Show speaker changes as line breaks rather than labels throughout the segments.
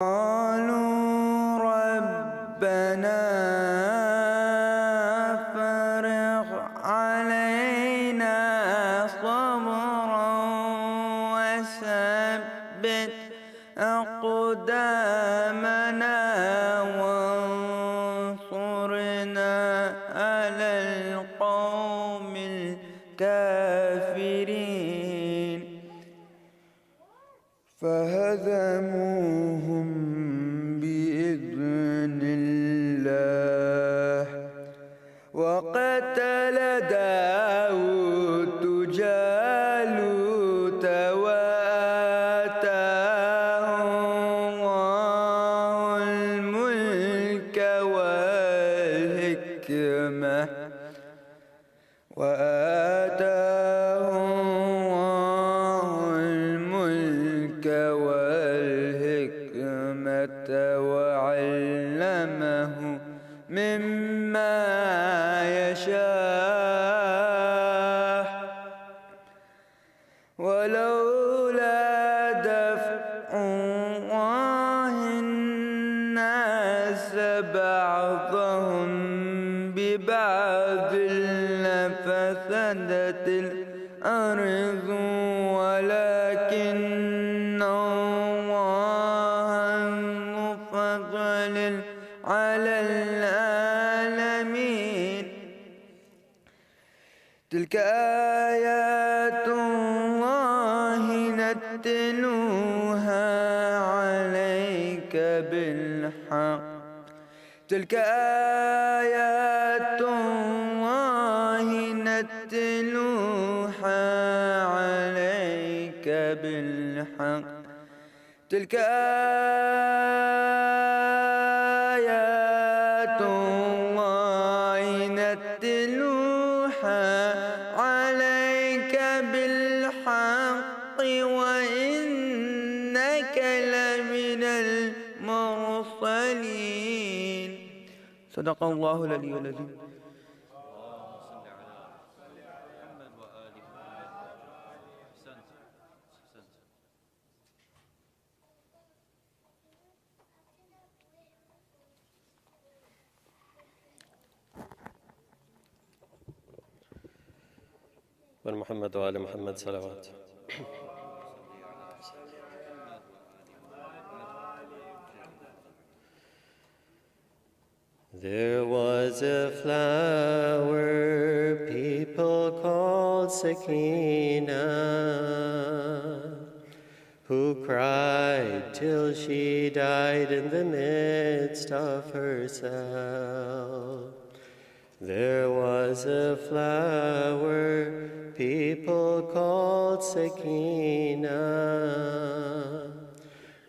قالوا ربنا افرغ علينا صبرا وثبت أقدامنا وانصرنا على القوم الكافرين فهزموهم بإذن الله وقتل داود جالوت وآتاه الله الملك والحكمة وعلمه مما يشاء ولولا دفع الله الناس بعضهم ببعض لفسدت الأرض ولكن على العالمين تلك آيات الله نتلوها عليك بالحق تلك آيات الله نتلوها عليك بالحق تلك آيات الله نتلوها عليك بالحق وإنك لمن المرسلين صدق الله العلي العظيم.
محمد وآل محمد صلوات. There was a flower people called Sakina, who cried till she died in the midst of herself. There was a flower people called Sakina,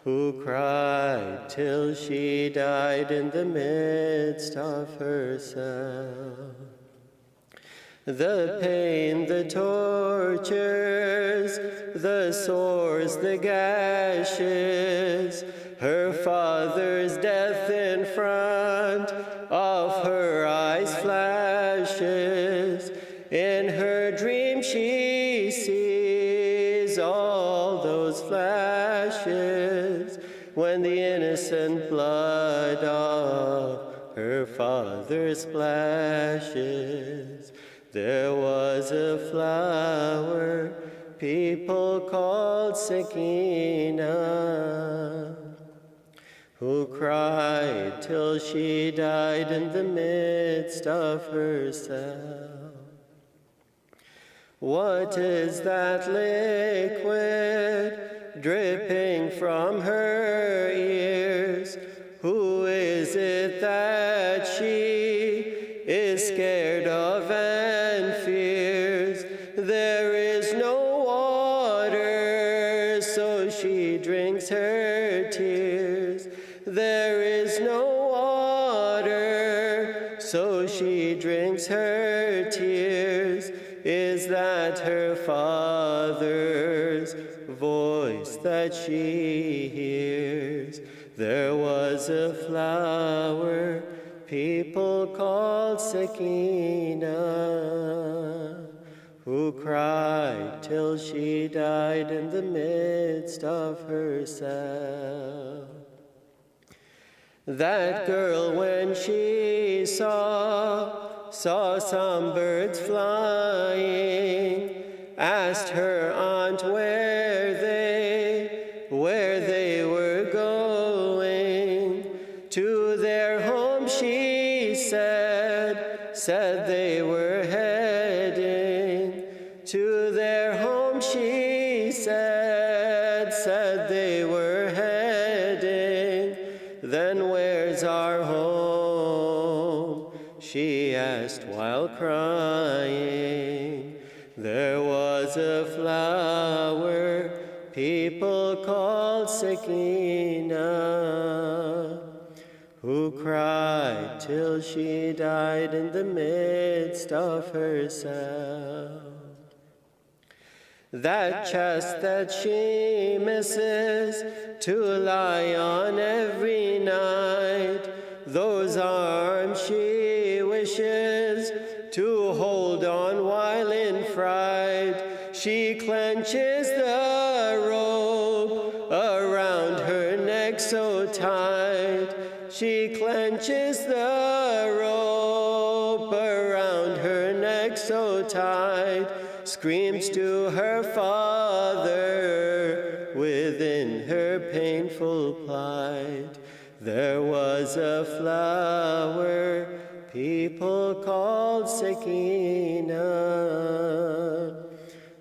who cried till she died in the midst of herself. The pain, the tortures, the sores, the gashes, her father's death in front of her eyes flashes. In her dream she sees all those flashes when the innocent blood of her father splashes. There was a flower people called Sakina, who cried till she died in the midst of herself. What is that liquid dripping from her ears? Who is it that she is scared of and fears? There is no water, so she drinks her tears. There is no water, so she drinks her tears. Is that her father's voice that she hears? There was a flower people called Sakina, who cried till she died in the midst of herself. That girl, when she saw some birds flying, asked her aunt where they were going. To their home, she said they were heading. To their home, she said they were heading. Then where's our home? She asked while crying. There was a flower people called Sakina, who cried till she died in the midst of herself. That chest that she misses to lie on every night, those arms she wishes to hold on while in fright, she clenches the rope around her neck so tight. She clenches the rope around her neck so tight, screams to her father within her painful plight. There was a flower people called Sakina,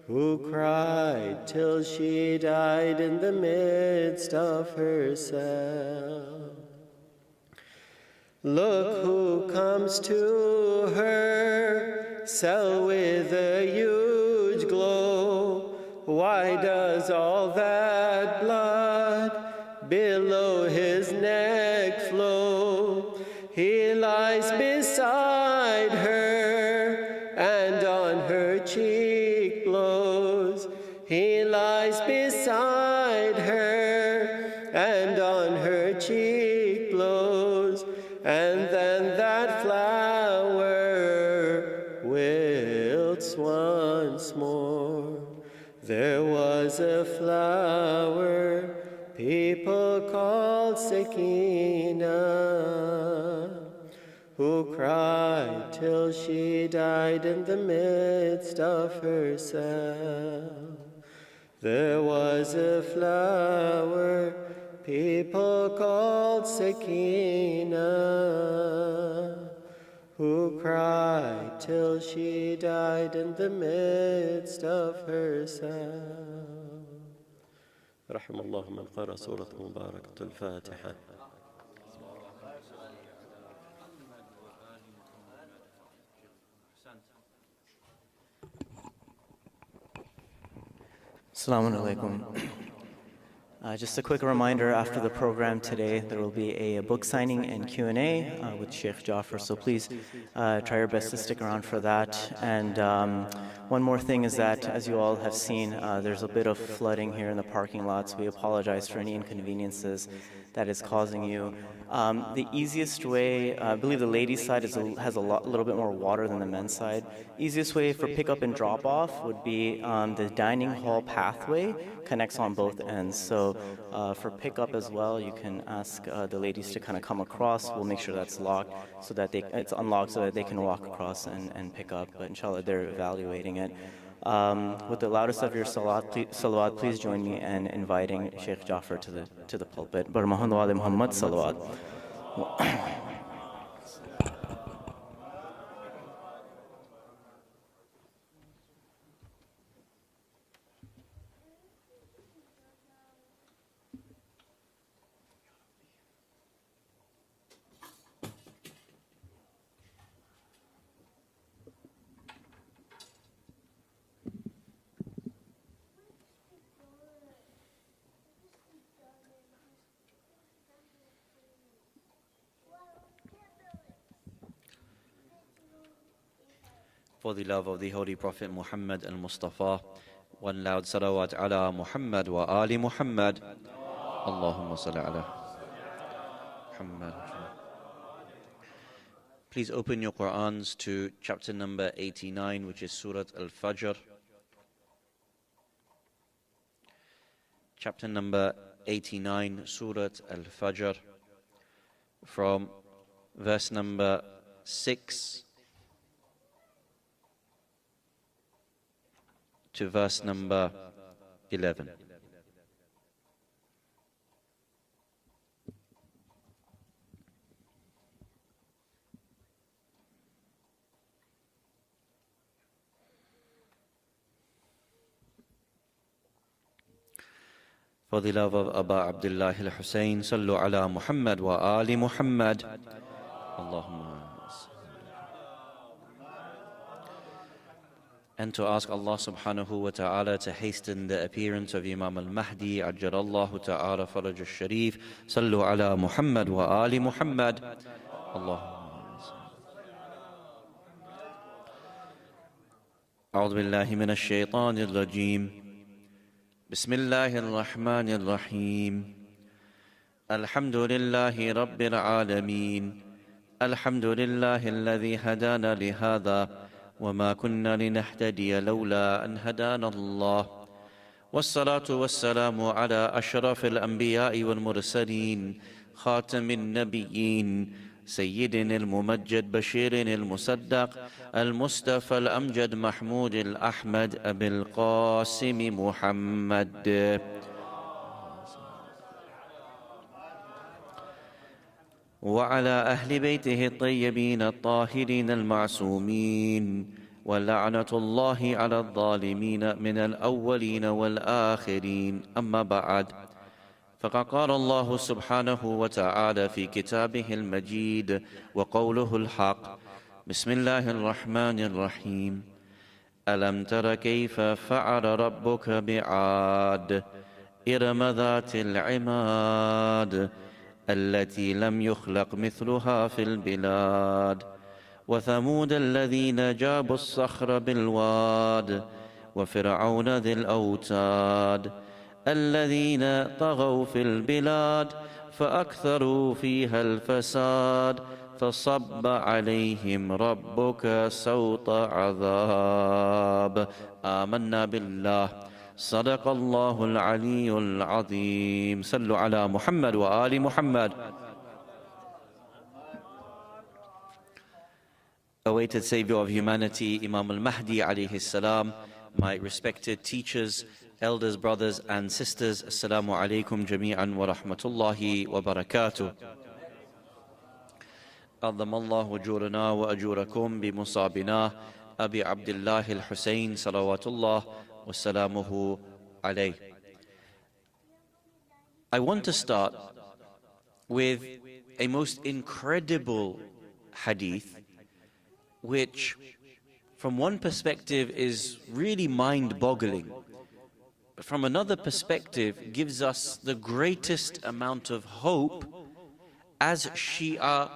who cried till she died in the midst of herself. Look who comes to her cell with a huge glow. Why does all that blood below his neck flow? He lies beside her and on her cheek blows. He lies beside her and on her cheek blows. And then that flower wilts once more. There was a flower people called Sakina, who cried till she died in the midst of herself. There was a flower people called Sakina, who cried till she died in the midst of herself. رحم الله من قرأ سورة مباركة الفاتحة.
Assalamu alaikum. Just a quick reminder, after the program today, there will be a book signing and Q&A with Sheikh Jaffer, so please try your best to stick around for that. And one more thing is that, as you all have seen, there's a bit of flooding here in the parking lots. We apologize for any inconveniences that is causing you. The easiest way, I believe the ladies' side has a little bit more water than the men's side. Easiest way for pickup and drop-off would be the dining hall pathway connects on both ends. So for pickup as well, you can ask the ladies to kind of come across. We'll make sure that's locked so that it's unlocked so that they can walk across and pick up. But inshallah, they're evaluating it. With the loudest of your salawat, please join me in inviting Sheikh Jaffer to the pulpit. Bar Muhammad Muhammad salawat.
For the love of the Holy Prophet Muhammad al-Mustafa, one loud salawat ala Muhammad wa ali Muhammad. Allahumma salli ala Muhammad. Please open your Qur'ans to chapter number 89, which is Surah Al-Fajr. Chapter number 89, Surah Al-Fajr. from verse number 6 to verse number 11. For the love of Aba Abdullah al-Hussein, sallu ala Muhammad wa ali Muhammad. Allahumma. And to ask Allah subhanahu wa ta'ala to hasten the appearance of Imam al-Mahdi, ajjalallahu ta'ala faraj al-sharif, sallu ala Muhammad wa ali Muhammad. Allahumma. A'udhu billahi min ash-shaytanir rajim. بسم الله الرحمن الرحيم الحمد لله رب العالمين الحمد لله الذي هدانا لهذا وما كنا لنهتدي لولا أن هدانا الله والصلاة والسلام على أشرف الأنبياء والمرسلين خاتم النبيين سيدنا الممجد بشير المصدق المصطفى الأمجد محمود الأحمد أبي القاسم محمد وعلى أهل بيته الطيبين الطاهرين المعصومين ولعنة الله على الظالمين من الأولين والآخرين أما بعد فقد قال الله سبحانه وتعالى في كتابه المجيد وقوله الحق بسم الله الرحمن الرحيم ألم تر كيف فعل ربك بعاد إرم ذات العماد التي لم يخلق مثلها في البلاد وثمود الذين جابوا الصخر بالواد وفرعون ذي الأوتاد الذين طغوا في البلاد فأكثروا فيها الفساد فصب عليهم ربك سوط عذاب آمنا بالله صدق الله العلي العظيم صلوا على محمد وآل محمد. Awaited Savior of humanity, Imam al-Mahdi alayhi salam, my respected teachers, elders, brothers and sisters, Assalamu alaikum jami'an wa rahmatullahi wa barakatuh. أعظم الله أجورنا وأجوركم بمصابنا أبي عبد الله الحسين صلوات الله وسلامه عليه. I want to start with a most incredible hadith which from one perspective is really mind-boggling, but from another perspective gives us the greatest amount of hope as Shia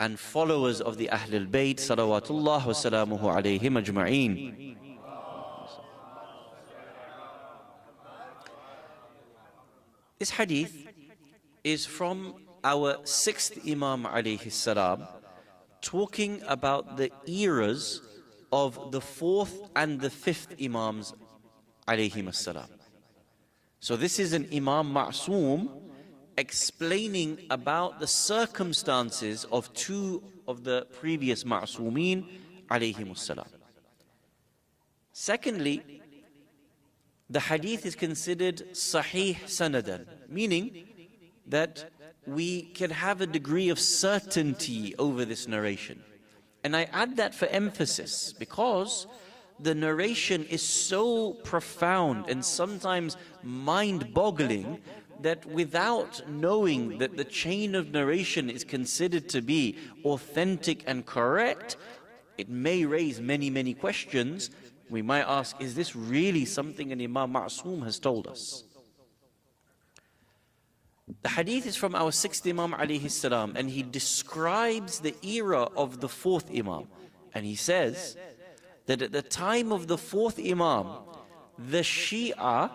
and followers of the Ahlul Bayt salawatullah wa salamuhu alayhim ajma'een. This hadith is from our sixth Imam alayhi salam, talking about the eras of the fourth and the fifth Imams alayhim salam. So this is an Imam Ma'soom explaining about the circumstances of two of the previous Ma'soomeen alayhim salam. Secondly, the hadith is considered sahih sanadan, meaning that we can have a degree of certainty over this narration. And I add that for emphasis because the narration is so profound and sometimes mind-boggling that without knowing that the chain of narration is considered to be authentic and correct, it may raise many, many questions. We might ask, is this really something an Imam Ma'soom has told us? The hadith is from our sixth Imam alayhi salam, and he describes the era of the fourth Imam. And he says that at the time of the fourth Imam, the Shia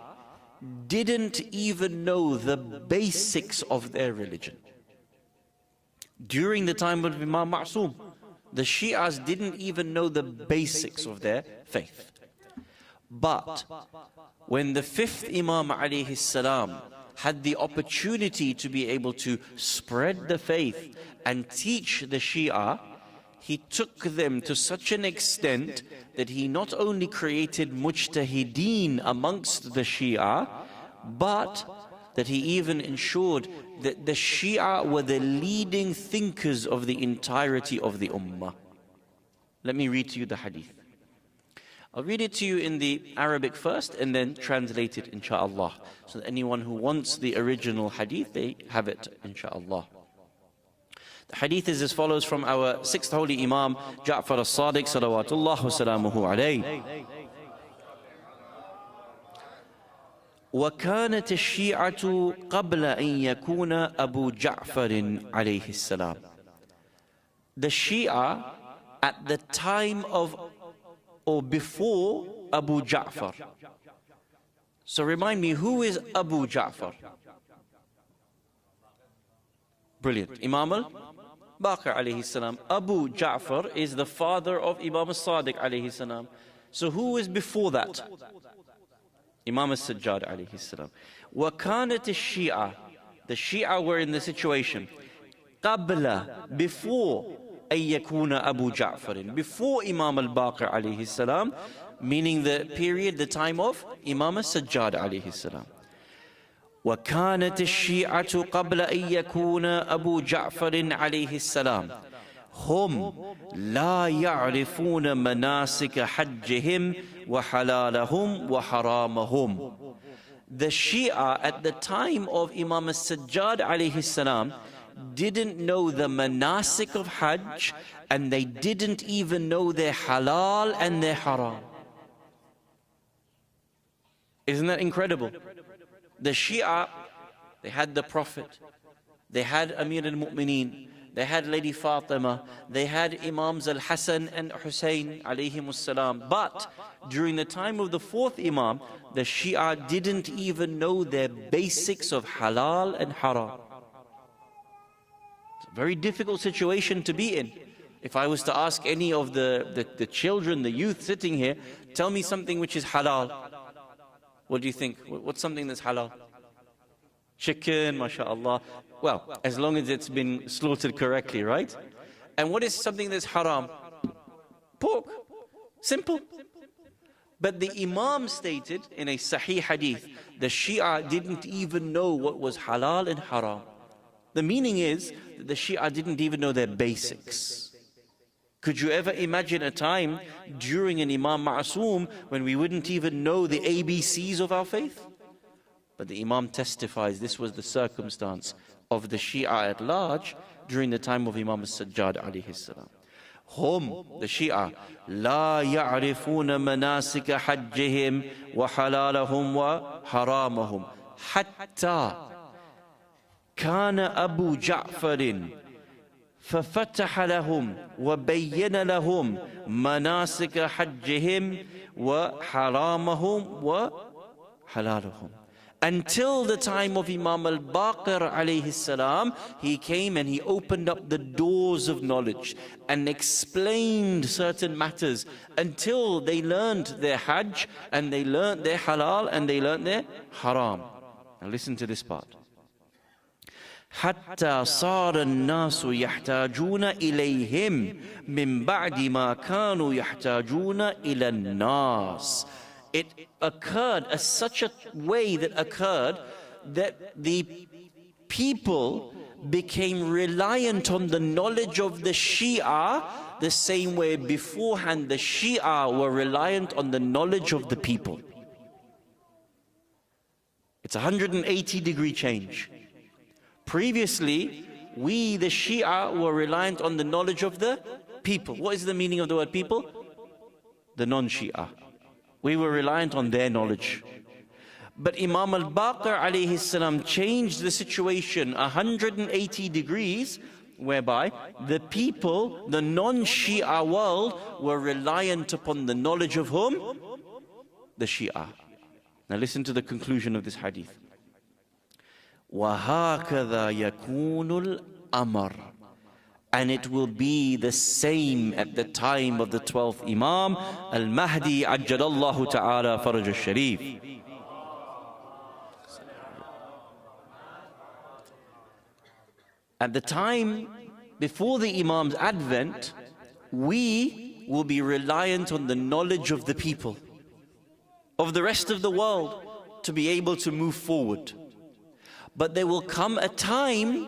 didn't even know the basics of their religion. During the time of Imam Ma'soom, the Shias didn't even know the basics of their faith. But when the fifth Imam alayhi salam had the opportunity to be able to spread the faith and teach the Shia, he took them to such an extent that he not only created mujtahideen amongst the Shia, but that he even ensured that the Shia were the leading thinkers of the entirety of the Ummah. Let me read to you the hadith. I'll read it to you in the Arabic first and then translate it, insha'Allah. So that anyone who wants the original hadith, they have it, insha'Allah. The hadith is as follows from our sixth holy Imam, Ja'far Ladak, salawatullah wa salamuhu alayhi. وكانت الشيعة قبل أن يكون أبو جعفر عليه السلام. The Shia at the time of or before Abu Ja'far. So remind me, who is Abu Ja'far? Brilliant. Imam al-Baqir alayhi salam. Abu Ja'far is the father of Imam al-Sadiq alayhi salam. So who is before that? Imam al-Sajjad alayhi salam. وَكَانَتِ الشِّيعَةِ. The Shia were in the situation قَبْلَ, before أن يكون أبو جعفر, before Imam al-Baqir alayhi salam, meaning the period, the time of Imam al-Sajjad alayhi salam. وكانت الشيعة قبل أن يكون أبو جعفر عليه السلام هم لا يعرفون مناسك حجهم وحلالهم وحرامهم. The Shia at the time of Imam al-Sajjad alayhi salam didn't know the manasik of Hajj, and they didn't even know their halal and their haram. Isn't that incredible? The Shia, they had the Prophet, they had Amir al-Mu'mineen, they had Lady Fatima, they had Imams al-Hasan and Hussein alayhimus salam. But during the time of the fourth Imam, the Shia didn't even know their basics of halal and haram. It's a very difficult situation to be in. If I was to ask any of the children, the youth sitting here, tell me something which is halal. What do you think? What's something that's halal? Chicken, mashallah. Well, as long as it's been slaughtered correctly, right? And what is something that's haram? Pork. Simple. But the Imam stated in a Sahih hadith, the Shia didn't even know what was halal and haram. The meaning is that the Shia didn't even know their basics. Could you ever imagine a time during an Imam Ma'soom when we wouldn't even know the ABCs of our faith? But the Imam testifies this was the circumstance of the Shia at large during the time of Imam al-Sajjad alayhi salam. Hum, the Shia, لا يعرفون مناسك حجهم وحلالهم وحرامهم حتى كان أبو جعفر ففتح لهم وبين لهم مناسك حجهم وحرامهم وحلالهم. Until the time of Imam al-Baqir alayhi salam, he came and he opened up the doors of knowledge and explained certain matters until they learned their Hajj and they learned their halal and they learned their haram. Now listen to this part. حتى صار الناس يحتاجون إليهم من بعد ما كانوا يحتاجون إلى الناس. It occurred as such a way that occurred that the people became reliant on the knowledge of the Shia the same way beforehand the Shia were reliant on the knowledge of the people. It's a 180-degree change. Previously, we, the Shia, were reliant on the knowledge of the people. What is the meaning of the word people? The non-Shia. We were reliant on their knowledge. But Imam al-Baqir alayhi salam changed the situation 180 degrees, whereby the people, the non-Shia world, were reliant upon the knowledge of whom? The Shia. Now listen to the conclusion of this hadith. وَهَكَذَا يَكُونُ الْأَمَرُ. And it will be the same at the time of the 12th Imam, Al-Mahdi, Ajjalallahu Ta'ala Faraj al-Sharif. At the time before the Imam's advent, we will be reliant on the knowledge of the people, of the rest of the world, to be able to move forward. But there will come a time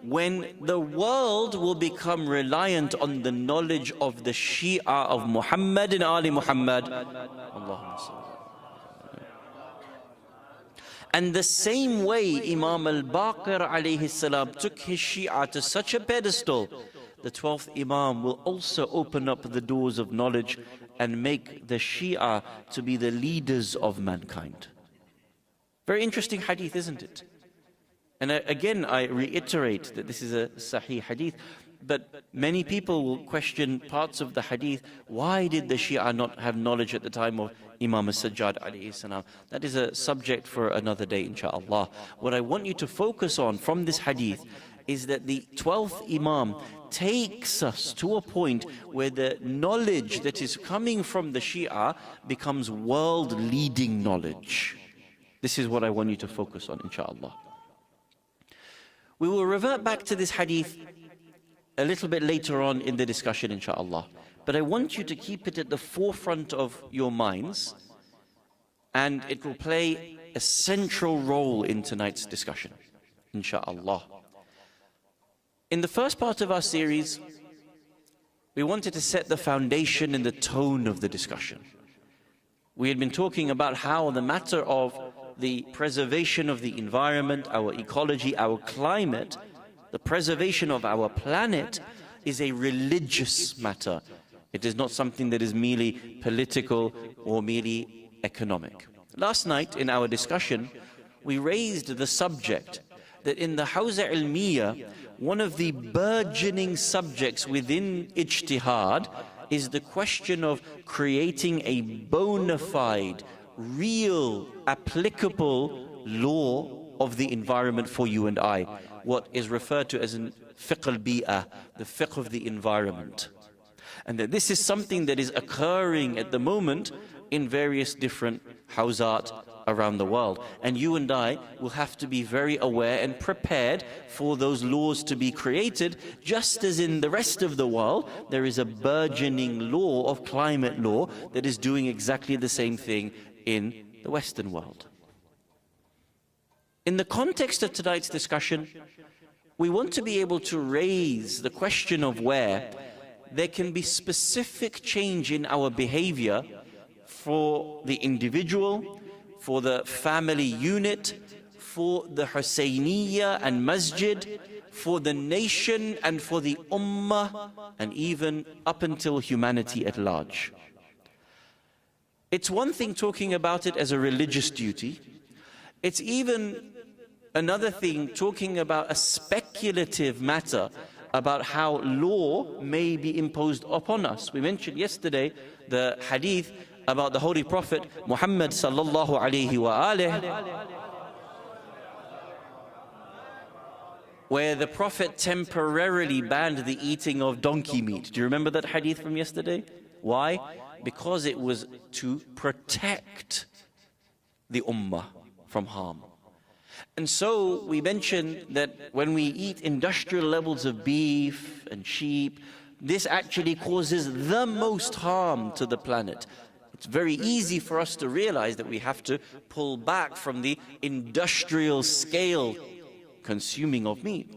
when the world will become reliant on the knowledge of the Shia of Muhammad and Ali Muhammad. Allahumma salli. And the same way Imam al-Baqir alayhi salam took his Shia to such a pedestal, the 12th Imam will also open up the doors of knowledge and make the Shia to be the leaders of mankind. Very interesting hadith, isn't it? And again, I reiterate that this is a Sahih hadith, but many people will question parts of the hadith. Why did the Shia not have knowledge at the time of Imam al-Sajjad alayhi salam? That is a subject for another day, inshaAllah. What I want you to focus on from this hadith is that the 12th Imam takes us to a point where the knowledge that is coming from the Shia becomes world-leading knowledge. This is what I want you to focus on, inshaAllah. We will revert back to this hadith a little bit later on in the discussion, inshaAllah. But I want you to keep it at the forefront of your minds, and it will play a central role in tonight's discussion, inshaAllah. In the first part of our series, we wanted to set the foundation and the tone of the discussion. We had been talking about how the matter of the preservation of the environment, our ecology, our climate, the preservation of our planet is a religious matter. It is not something that is merely political or merely economic. Last night in our discussion, we raised the subject that in the Hawza Ilmiya, one of the burgeoning subjects within ijtihad is the question of creating a bona fide, real, applicable law of the environment for you and I, what is referred to as an fiqh al-bi'ah, the fiqh of the environment. And that this is something that is occurring at the moment in various different hawzat around the world. And you and I will have to be very aware and prepared for those laws to be created, just as in the rest of the world there is a burgeoning law of climate law that is doing exactly the same thing in the Western world. In the context of tonight's discussion, we want to be able to raise the question of where there can be specific change in our behavior for the individual, for the family unit, for the Husayniyya and Masjid, for the nation and for the Ummah, and even up until humanity at large. It's one thing talking about it as a religious duty. It's even another thing talking about a speculative matter about how law may be imposed upon us. We mentioned yesterday the hadith about the Holy Prophet Muhammad sallallahu alayhi wa alihi, where the Prophet temporarily banned the eating of donkey meat. Do you remember that hadith from yesterday? Why? Because it was to protect the ummah from harm. And so we mentioned that when we eat industrial levels of beef and sheep, this actually causes the most harm to the planet. It's very easy for us to realize that we have to pull back from the industrial scale consuming of meat.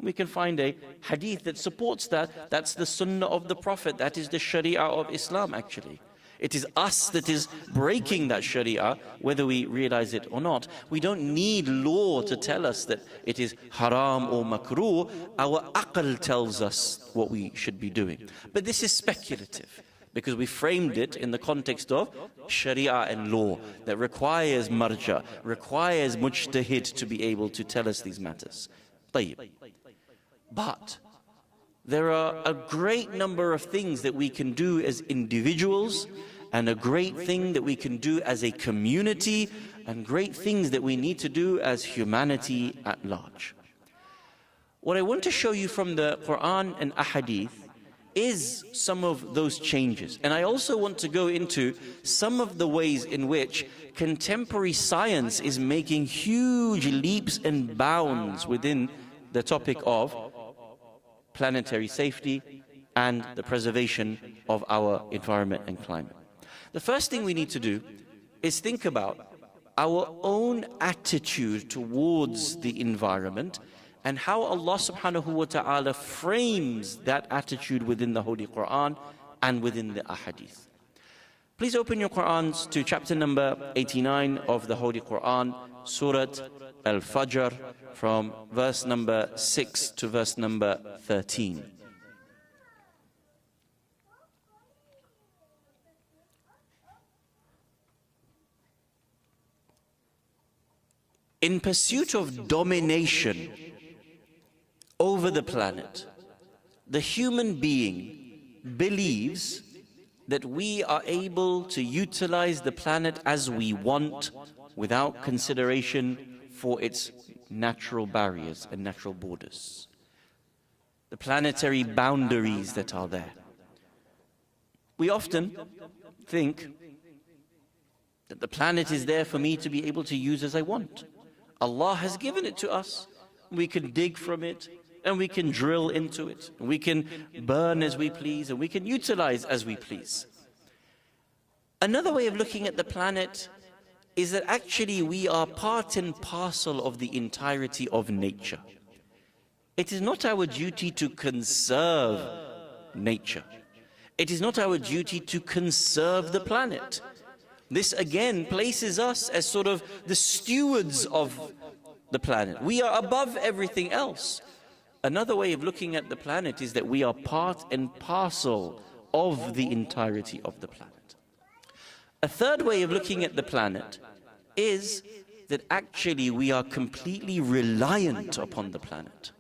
We can find a hadith that supports that. That's the sunnah of the Prophet. That is the sharia of Islam, actually. It is us that is breaking that sharia, whether we realize it or not. We don't need law to tell us that it is haram or makruh. Our aql tells us what we should be doing. But this is speculative, because we framed it in the context of sharia and law that requires marja, requires mujtahid to be able to tell us these matters. طيب. But there are a great number of things that we can do as individuals, and a great thing that we can do as a community, and great things that we need to do as humanity at large. What I want to show you from the Quran and Ahadith is some of those changes. And I also want to go into some of the ways in which contemporary science is making huge leaps and bounds within the topic of planetary safety and the preservation of our environment and climate. The first thing we need to do is think about our own attitude towards the environment and how Allah subhanahu wa ta'ala frames that attitude within the Holy Quran and within the Ahadith. Please open your Qur'ans to chapter number 89 of the Holy Quran, Surah Al-Fajr, from verse number 6 to verse number 13. In pursuit of domination over the planet, the human being believes that we are able to utilize the planet as we want without consideration for its natural barriers and natural borders, the planetary boundaries that are there. We often think that the planet is there for me to be able to use as I want. Allah has given it to us. We can dig from it, and we can drill into it. We can burn as we please, and we can utilize as we please. Another way of looking at the planet is that actually we are part and parcel of the entirety of nature. It is not our duty to conserve nature. It is not our duty to conserve the planet. This again places us as sort of the stewards of the planet. We are above everything else. Another way of looking at the planet is that we are part and parcel of the entirety of the planet. A third way of looking at the planet is that actually we are completely reliant upon the planet.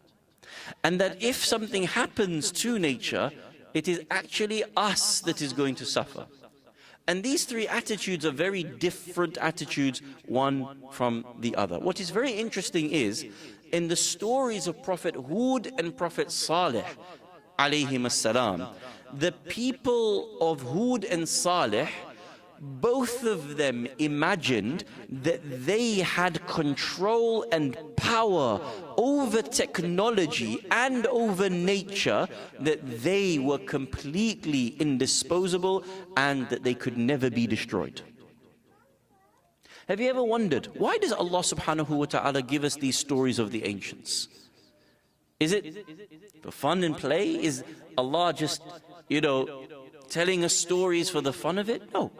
And that if something happens to nature, it is actually us that is going to suffer. And these three attitudes are very different attitudes, one from the other. What is very interesting is, in the stories of Prophet Hud and Prophet Salih, alayhim as-salam, the people of Hud and Salih, both of them imagined that they had control and power over technology and over nature, that they were completely indisposable and that they could never be destroyed. Have you ever wondered, why does Allah subhanahu wa ta'ala give us these stories of the ancients? Is it for fun and play? Is Allah just, telling us stories for the fun of it? No.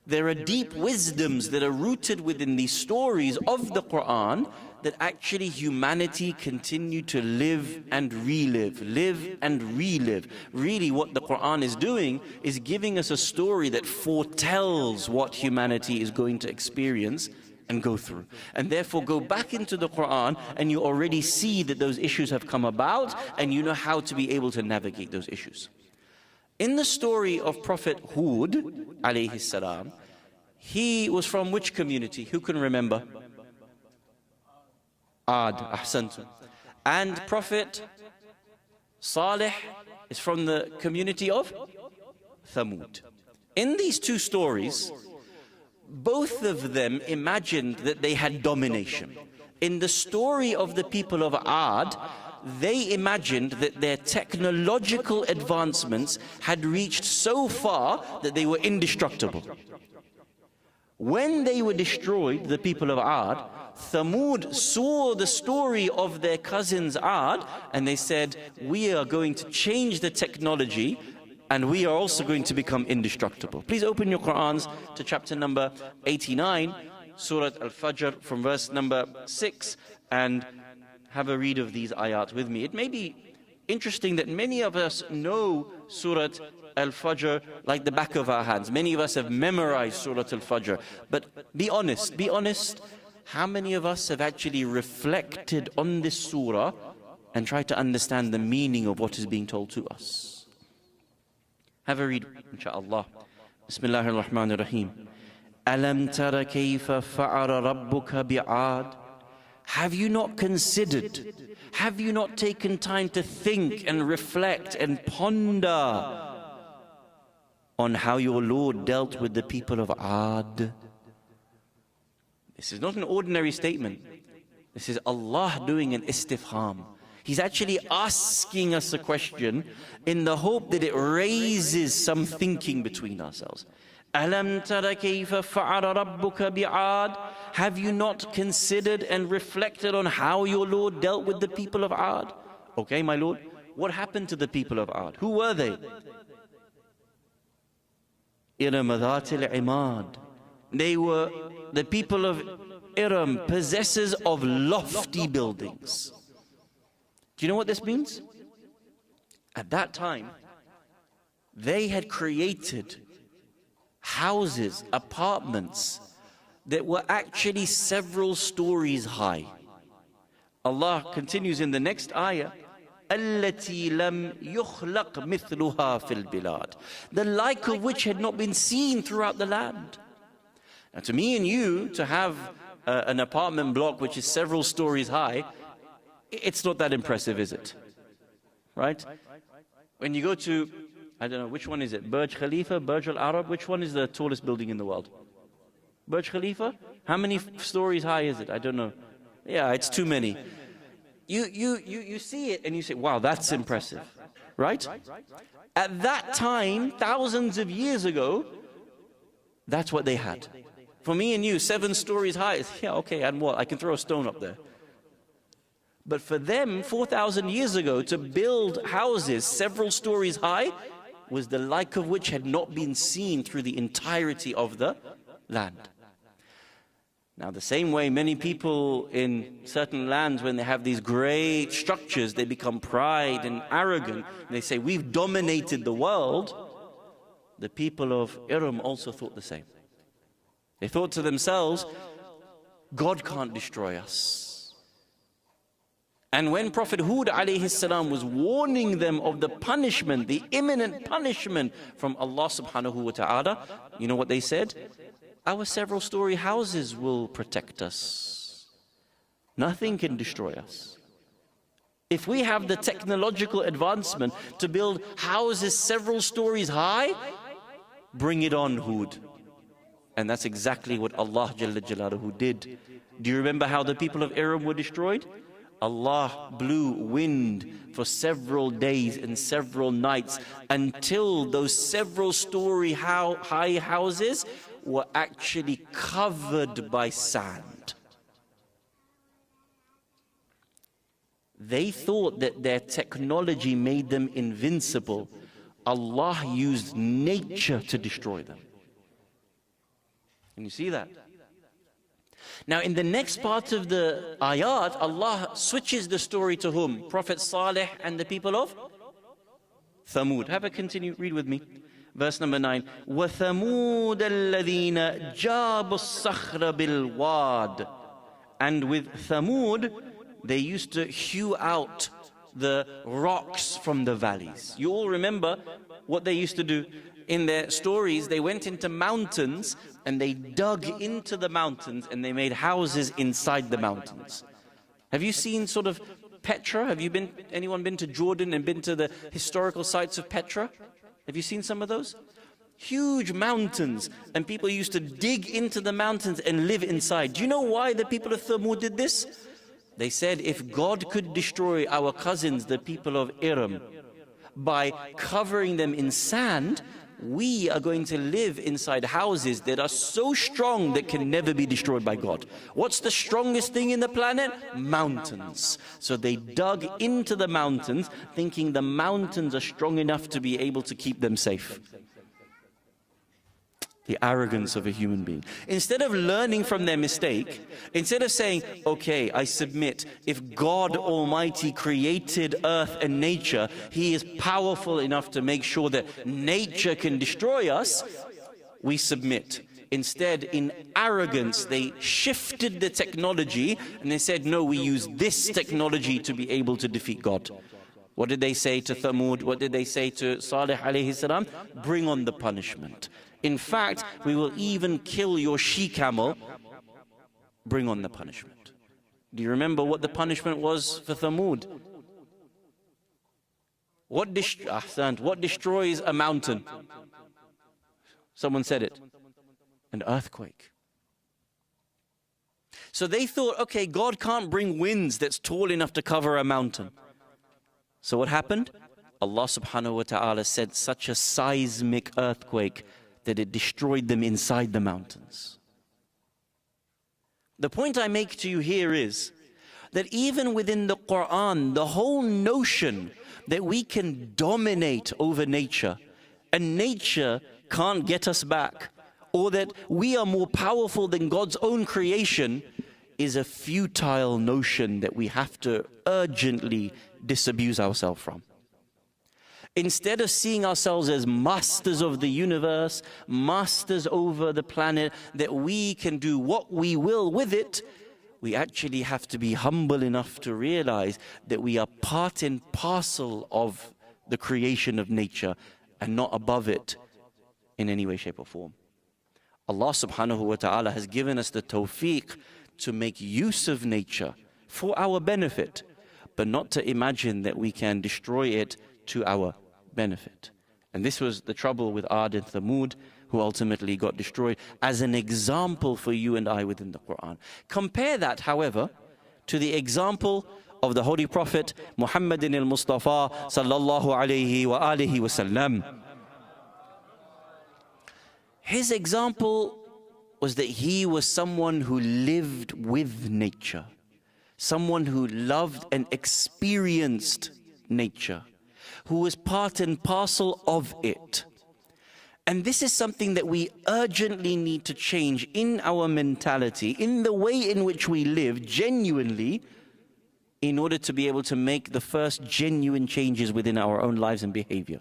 There are deep wisdoms that are rooted within these stories of the Quran, that actually humanity continue to live and relive, live and relive. Really what the Quran is doing is giving us a story that foretells what humanity is going to experience and go through. And therefore go back into the Quran and you already see that those issues have come about and you know how to be able to navigate those issues. In the story of Prophet Hud, alayhi salam, he was from which community? Who can remember? Ad, ahsantum. And Prophet Salih is from the community of Thamud. In these two stories, both of them imagined that they had domination. In the story of the people of Ad, they imagined that their technological advancements had reached so far that they were indestructible. When they were destroyed, the people of Ad, Thamud saw the story of their cousins Ad, and they said, we are going to change the technology and we are also going to become indestructible. Please open your Qur'ans to chapter number 89, Surah Al-Fajr, from verse number 6, and have a read of these ayat with me. It may be interesting that many of us know Surah Al-Fajr like the back of our hands. Many of us have memorized Surah Al-Fajr. But be honest, how many of us have actually reflected on this surah and tried to understand the meaning of what is being told to us? Have a read, inshaAllah. Bismillahir Rahmanir Rahim. Alam tara kayfa fa'ala rabbuka bi'ad? Have you not considered? Have you not taken time to think and reflect and ponder on how your Lord dealt with the people of Ad? This is not an ordinary statement. This is Allah doing an istifham. He's actually asking us a question in the hope that it raises some thinking between ourselves. أَلَمْ تَرَ كَيْفَ فَعَلَ رَبُّكَ بِعَادٍ? Have you not considered and reflected on how your Lord dealt with the people of Ad? Okay, my Lord, what happened to the people of Ad? Who were they? إِرَمَ ذَاتِ الْعِمَادِ. They were the people of Iram, possessors of lofty buildings. Do you know what this means? At that time, they had created houses, apartments that were actually several stories high. Allah continues in the next ayah, التي لم يخلق مثلها في البلاد, the like of which had not been seen throughout the land. Now to me and you, to have an apartment block which is several stories high, it's not that impressive, is it? Right? When you go to, I don't know, which one is it? Burj Khalifa, Burj Al Arab, which one is the tallest building in the world? Burj Khalifa? How many stories high is it? I don't know. Yeah, it's too many. You see it and you say, wow, that's impressive. Right? At that time, thousands of years ago, that's what they had. For me and you, 7 stories high, yeah, okay, and what? I can throw a stone up there. But for them, 4,000 years ago, to build houses several stories high was the like of which had not been seen through the entirety of the land. Now, the same way many people in certain lands, when they have these great structures, they become pride and arrogant. And they say, we've dominated the world. The people of Iram also thought the same. They thought to themselves, God can't destroy us. And when Prophet Hud alayhi salam was warning them of the punishment, the imminent punishment from Allah subhanahu wa ta'ala, you know what they said? Our several story houses will protect us. Nothing can destroy us. If we have the technological advancement to build houses several stories high, bring it on, Hud. And that's exactly what Allah Jalla Jalaluhu did. Do you remember how the people of Iram were destroyed? Allah blew wind for several days and several nights until those several story high houses were actually covered by sand. They thought that their technology made them invincible. Allah used nature to destroy them. Can you see that? Now in the next part of the ayat, Allah switches the story to whom? Prophet Saleh and the people of Thamud. Have a continue, read with me. Verse number 9. وَثَمُودَ الَّذِينَ جَابُوا الصَّخْرَ بِالْوَادِ. And with Thamud, they used to hew out the rocks from the valleys. You all remember what they used to do. In their stories, they went into mountains and they dug into the mountains and they made houses inside the mountains. Have you seen sort of Petra? Have you been, anyone been to Jordan and been to the historical sites of Petra? Have you seen some of those? Huge mountains, and people used to dig into the mountains and live inside. Do you know why the people of Thamud did this? They said, if God could destroy our cousins, the people of Iram, by covering them in sand, we are going to live inside houses that are so strong that can never be destroyed by God. What's the strongest thing in the planet? Mountains. So they dug into the mountains, thinking the mountains are strong enough to be able to keep them safe. The arrogance of a human being. Instead of learning from their mistake, instead of saying, okay, I submit, if God Almighty created earth and nature, He is powerful enough to make sure that nature can destroy us, we submit. Instead, in arrogance, they shifted the technology and they said, no, we use this technology to be able to defeat God. What did they say to Thamud? What did they say to Salih alayhi salam? Bring on the punishment. In fact, we will even kill your she-camel. Bring on the punishment. Do you remember what the punishment was for Thamud? What destroys a mountain? Someone said it. An earthquake. So they thought, okay, God can't bring winds that's tall enough to cover a mountain. So what happened? Allah subhanahu wa ta'ala said such a seismic earthquake that it destroyed them inside the mountains. The point I make to you here is that even within the Quran, the whole notion that we can dominate over nature and nature can't get us back, or that we are more powerful than God's own creation, is a futile notion that we have to urgently disabuse ourselves from. Instead of seeing ourselves as masters of the universe, masters over the planet, that we can do what we will with it, we actually have to be humble enough to realize that we are part and parcel of the creation of nature and not above it in any way, shape or form. Allah subhanahu wa ta'ala has given us the tawfiq to make use of nature for our benefit, but not to imagine that we can destroy it to our benefit. And this was the trouble with Ad and Thamud, who ultimately got destroyed, as an example for you and I within the Quran. Compare that, however, to the example of the Holy Prophet Muhammadin al-Mustafa sallallahu alayhi wa alihi wa sallam. His example was that he was someone who lived with nature, someone who loved and experienced nature, who was part and parcel of it. And this is something that we urgently need to change in our mentality, in the way in which we live genuinely, in order to be able to make the first genuine changes within our own lives and behavior.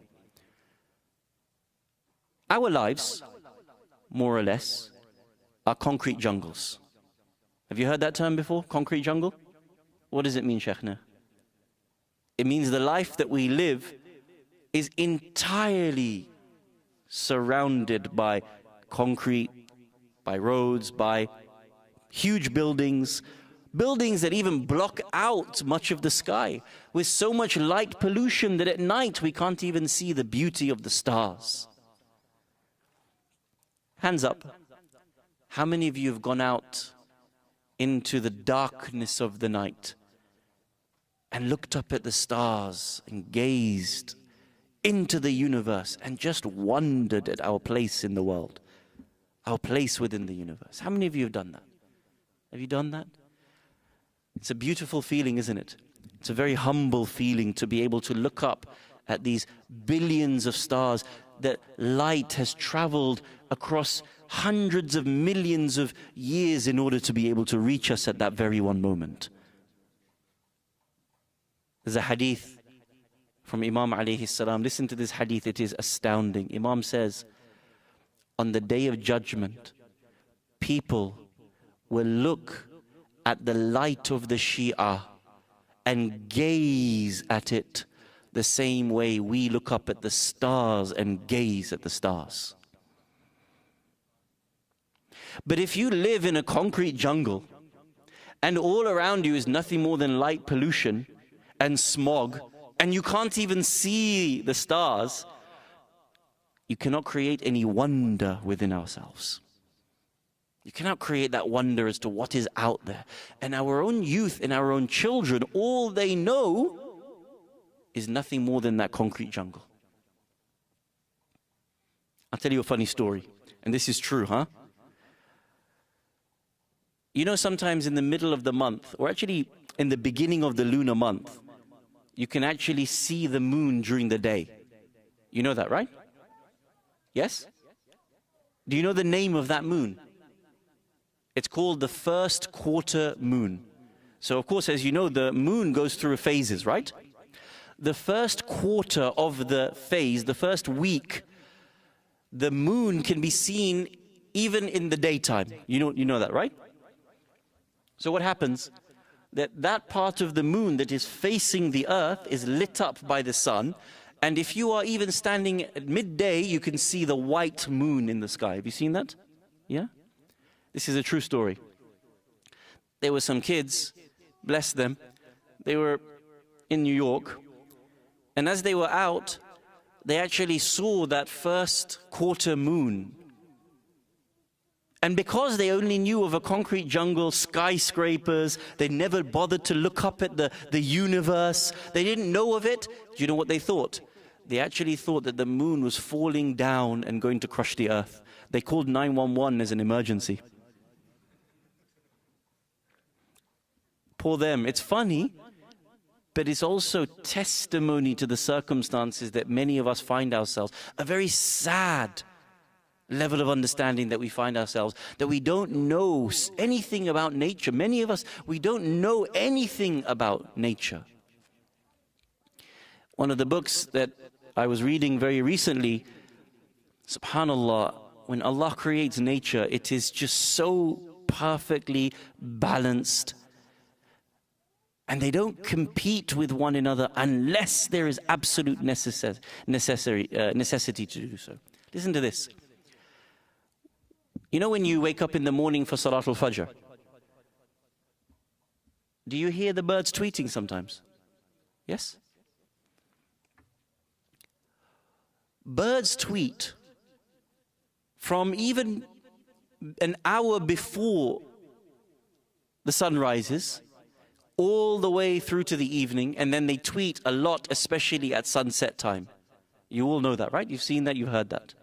Our lives, more or less, are concrete jungles. Have you heard that term before? Concrete jungle? What does it mean, Sheikhna? It means the life that we live is entirely surrounded by concrete, by roads, by huge buildings, buildings that even block out much of the sky, with so much light pollution that at night we can't even see the beauty of the stars. Hands up. How many of you have gone out into the darkness of the night and looked up at the stars and gazed into the universe and just wondered at our place in the world, our place within the universe? How many of you have done that? Have you done that? It's a beautiful feeling, isn't it? It's a very humble feeling to be able to look up at these billions of stars, that light has traveled across hundreds of millions of years in order to be able to reach us at that very one moment. There's a hadith from Imam alayhi salam. Listen to this hadith, it is astounding. Imam says, on the day of judgment, people will look at the light of the Shia and gaze at it the same way we look up at the stars and gaze at the stars. But if you live in a concrete jungle and all around you is nothing more than light pollution and smog, and you can't even see the stars, you cannot create any wonder within ourselves. You cannot create that wonder as to what is out there. And our own youth and our own children, all they know is nothing more than that concrete jungle. I'll tell you a funny story, and this is true, huh? You know, sometimes in the middle of the month, or actually in the beginning of the lunar month, you can actually see the moon during the day. You know that, right? Yes? Do you know the name of that moon? It's called the first quarter moon. So of course, as you know, the moon goes through phases, right? The first quarter of the phase, the first week, the moon can be seen even in the daytime. You know that, right? So what happens? That part of the moon that is facing the earth is lit up by the sun. And if you are even standing at midday, you can see the white moon in the sky. Have you seen that? Yeah? This is a true story. There were some kids, bless them, they were in New York. And as they were out, they actually saw that first quarter moon.
And because they only knew of a concrete jungle, skyscrapers, they never bothered to look up at the universe, they didn't know of it, do you know what they thought? They actually thought that the moon was falling down and going to crush the earth. They called 911 as an emergency. Poor them. It's funny, but it's also testimony to the circumstances that many of us find ourselves. A very sad level of understanding that we find ourselves, that we don't know anything about nature. Many of us, we don't know anything about nature. One of the books that I was reading very recently, subhanallah, when Allah creates nature, it is just so perfectly balanced. And they don't compete with one another unless there is absolute necessity to do so. Listen to this. You know when you wake up in the morning for Salatul Fajr? Do you hear the birds tweeting sometimes? Yes? Birds tweet from even an hour before the sun rises all the way through to the evening, and then they tweet a lot, especially at sunset time. You all know that, right? You've seen that, you've heard that.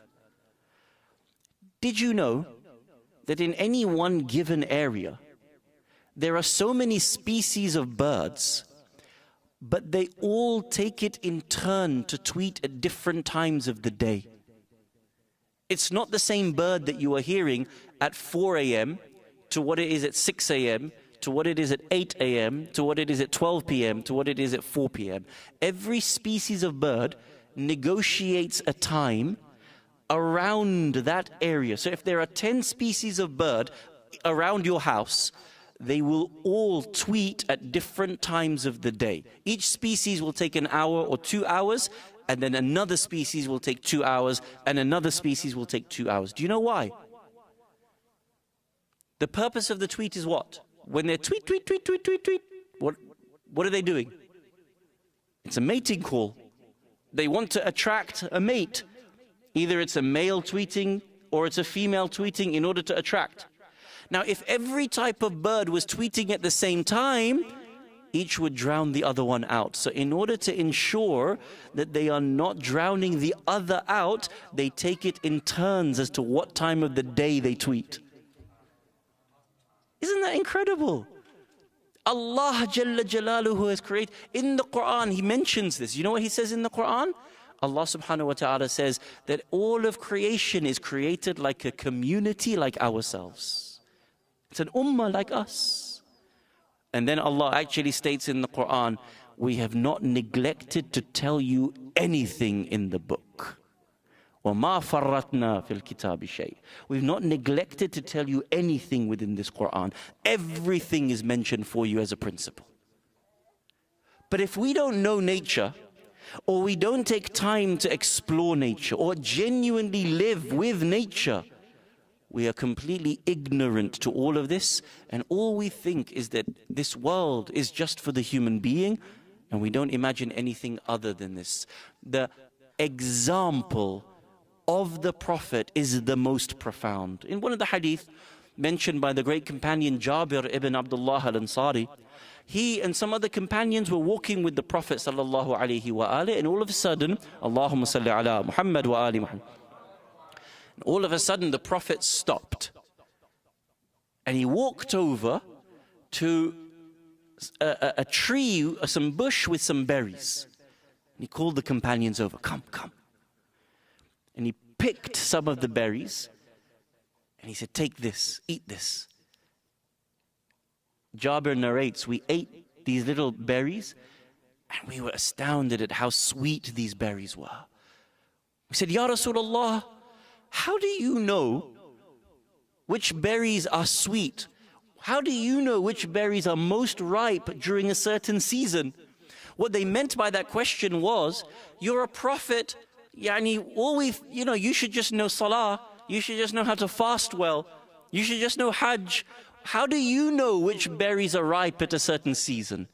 Did you know that in any one given area, there are so many species of birds, but they all take it in turn to tweet at different times of the day? It's not the same bird that you are hearing at 4 a.m. to what it is at 6 a.m., to what it is at 8 a.m., to what it is at 12 p.m., to what it is at 4 p.m. Every species of bird negotiates a time around that area. So if there are 10 species of bird around your house, they will all tweet at different times of the day. Each species will take an hour or 2 hours, and then another species will take 2 hours, and another species will take 2 hours. Do you know why? The purpose of the tweet is what? When they tweet, what are they doing? It's a mating call. They want to attract a mate. Either it's a male tweeting or it's a female tweeting in order to attract. Now, if every type of bird was tweeting at the same time, each would drown the other one out. So in order to ensure that they are not drowning the other out, they take it in turns as to what time of the day they tweet. Isn't that incredible? Allah Jalla Jalaluhu has created, in the Quran, He mentions this. You know what He says in the Quran? Allah subhanahu wa ta'ala says that all of creation is created like a community like ourselves. It's an ummah like us. And then Allah actually states in the Quran, we have not neglected to tell you anything in the book. وَمَا فَرَّطْنَا فِي الْكِتَابِ شَيْءٍ. We've not neglected to tell you anything within this Quran. Everything is mentioned for you as a principle. But if we don't know nature, or we don't take time to explore nature, or genuinely live with nature, we are completely ignorant to all of this, and all we think is that this world is just for the human being, and we don't imagine anything other than this. The example of the Prophet is the most profound. In one of the hadith mentioned by the great companion Jabir ibn Abdullah al-Ansari, he and some other companions were walking with the Prophet sallallahu alaihi wasallam, and all of a sudden, Allahumma salli ala Muhammad wa ali Muhammad. All of a sudden, the Prophet stopped, and he walked over to a tree, some bush with some berries. And he called the companions over, come, come. And he picked some of the berries, and he said, take this, eat this. Jabir narrates, we ate these little berries, and we were astounded at how sweet these berries were. We said, Ya Rasulullah, how do you know which berries are sweet? How do you know which berries are most ripe during a certain season? What they meant by that question was, you're a prophet, always, you should just know salah, you should just know how to fast well, you should just know hajj. How do you know which berries are ripe at a certain season?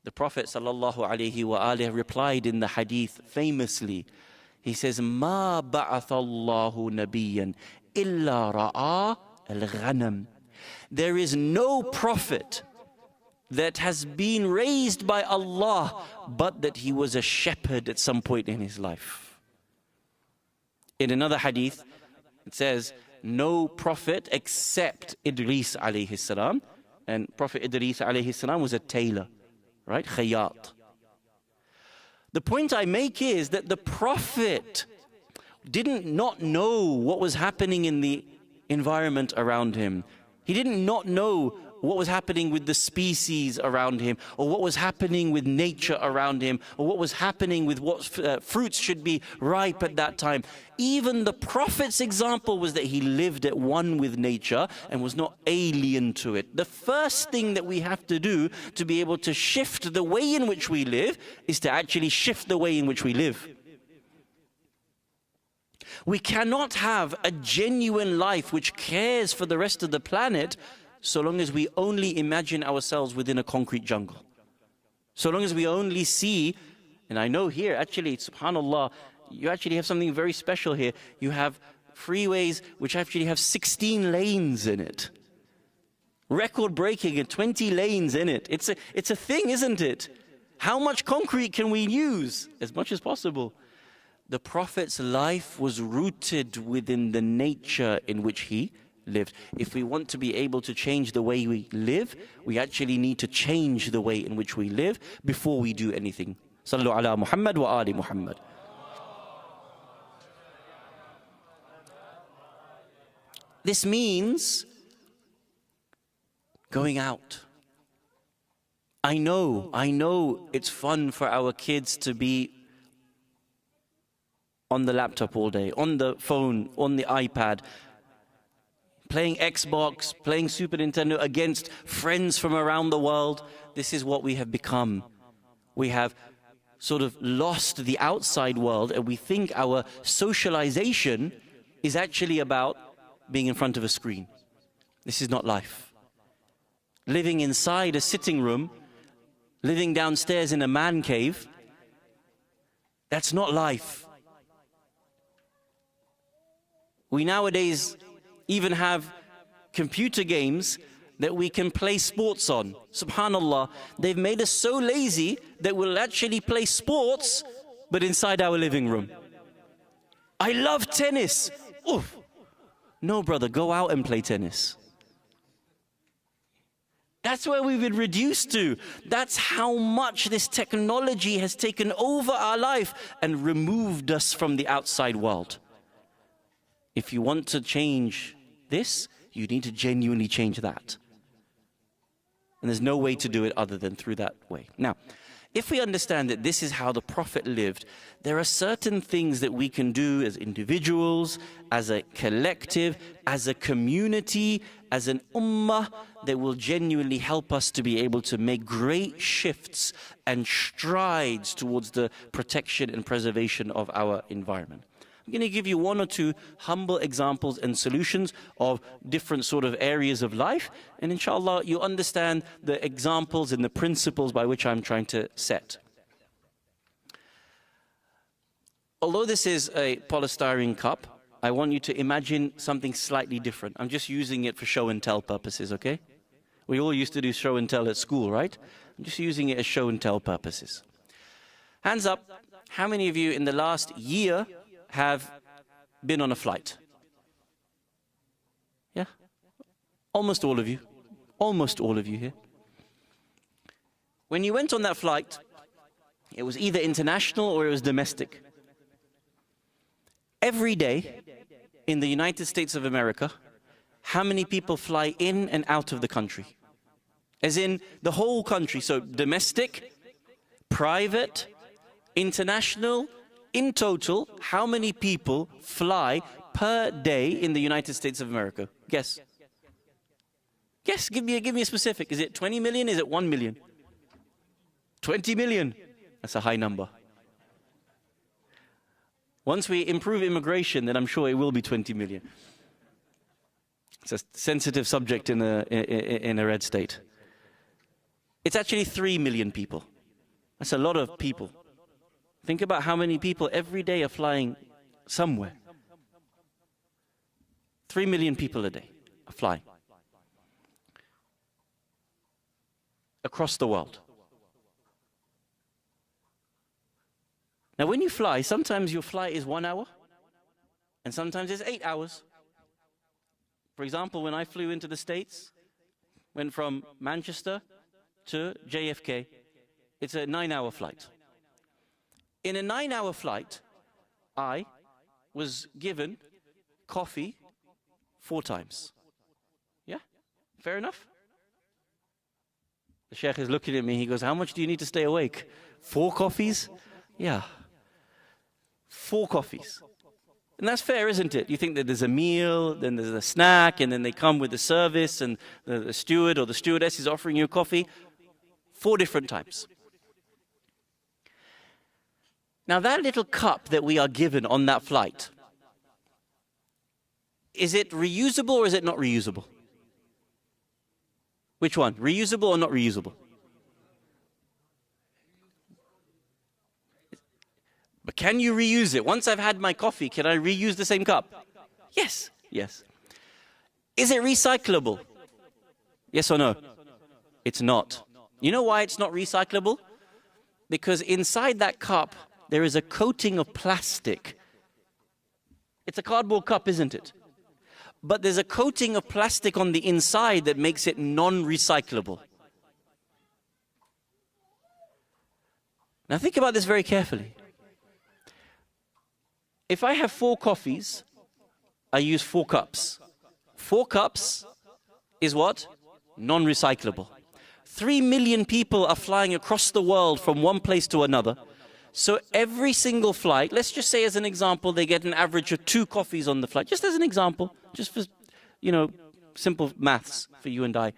The Prophet ﷺ replied in the hadith famously. He says, "Ma ba'atha Allahu nabiyyan إِلَّا رَعَى الْغَنَمِ. There is no prophet that has been raised by Allah but that he was a shepherd at some point in his life. In another hadith, it says, no prophet except Idris alayhi salam. And Prophet Idris alayhi salam was a tailor, right? Khayyat. The point I make is that the Prophet didn't not know what was happening in the environment around him. He didn't not know what was happening with the species around him, or what was happening with nature around him, or what was happening with what fruits should be ripe at that time. Even the Prophet's example was that he lived at one with nature and was not alien to it. The first thing that we have to do to be able to shift the way in which we live is to actually shift the way in which we live. We cannot have a genuine life which cares for the rest of the planet so long as we only imagine ourselves within a concrete jungle. So long as we only see, and I know here, actually, subhanAllah, you actually have something very special here. You have freeways which actually have 16 lanes in it. Record breaking at 20 lanes in it. It's a thing, isn't it? How much concrete can we use? As much as possible. The Prophet's life was rooted within the nature in which he lived. If we want to be able to change the way we live, we actually need to change the way in which we live before we do anything. Sallu ala Muhammad wa ali Muhammad. This means going out. I know it's fun for our kids to be on the laptop all day, on the phone, on the iPad, playing Xbox, playing Super Nintendo against friends from around the world. This is what we have become. We have sort of lost the outside world, and we think our socialization is actually about being in front of a screen. This is not life. Living inside a sitting room, living downstairs in a man cave, that's not life. We nowadays even have computer games that we can play sports on. Subhanallah, they've made us so lazy that we'll actually play sports, but inside our living room. I love tennis. Oof. No, brother, go out and play tennis. That's where we've been reduced to. That's how much this technology has taken over our life and removed us from the outside world. If you want to change this, you need to genuinely change that. And there's no way to do it other than through that way. Now, if we understand that this is how the Prophet lived, there are certain things that we can do as individuals, as a collective, as a community, as an ummah, that will genuinely help us to be able to make great shifts and strides towards the protection and preservation of our environment. I'm going to give you one or two humble examples and solutions of different sort of areas of life. And inshallah, you understand the examples and the principles by which I'm trying to set. Although this is a polystyrene cup, I want you to imagine something slightly different. I'm just using it for show and tell purposes, okay? We all used to do show and tell at school, right? I'm just using it as show and tell purposes. Hands up, how many of you in the last year have been on a flight? Yeah? Almost all of you. Almost all of you here. When you went on that flight, it was either international or it was domestic. Every day in the United States of America, how many people fly in and out of the country? As in the whole country. So domestic, private, international. In total, how many people fly per day in the United States of America? Guess. Guess, give me a specific. Is it 20 million? Is it 1 million? 20 million. That's a high number. Once we improve immigration, then I'm sure it will be 20 million. It's a sensitive subject in a red state. It's actually 3 million people. That's a lot of people. Think about how many people every day are flying somewhere. 3 million people a day are flying across the world. Now, when you fly, sometimes your flight is 1 hour, and sometimes it's 8 hours. For example, when I flew into the States, went from Manchester to JFK, it's a 9-hour flight. In a 9-hour flight, I was given coffee 4 times. Yeah? Fair enough? The Sheikh is looking at me, he goes, how much do you need to stay awake? 4 coffees? Yeah. 4 coffees. And that's fair, isn't it? You think that there's a meal, then there's a snack, and then they come with the service, and the steward or the stewardess is offering you coffee 4 different times. Now, that little cup that we are given on that flight, is it reusable or is it not reusable? Which one? Reusable or not reusable? But can you reuse it? Once I've had my coffee, can I reuse the same cup? Yes, yes. Is it recyclable? Yes or no? It's not. You know why it's not recyclable? Because inside that cup, there is a coating of plastic. It's a cardboard cup, isn't it? But there's a coating of plastic on the inside that makes it non-recyclable. Now think about this very carefully. If I have 4 coffees, I use 4 cups. 4 cups is what? Non-recyclable. 3 million people are flying across the world from one place to another. So every single flight, let's just say as an example, they get an average of 2 coffees on the flight. Just as an example, just for, you know, simple maths for you and I.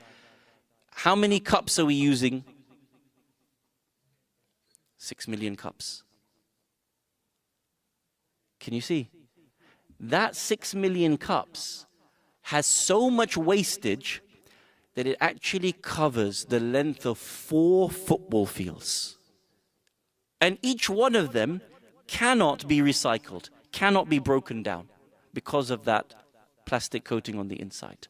How many cups are we using? 6 million cups. Can you see? That 6 million cups has so much wastage that it actually covers the length of 4 football fields. And each one of them cannot be recycled, cannot be broken down because of that plastic coating on the inside.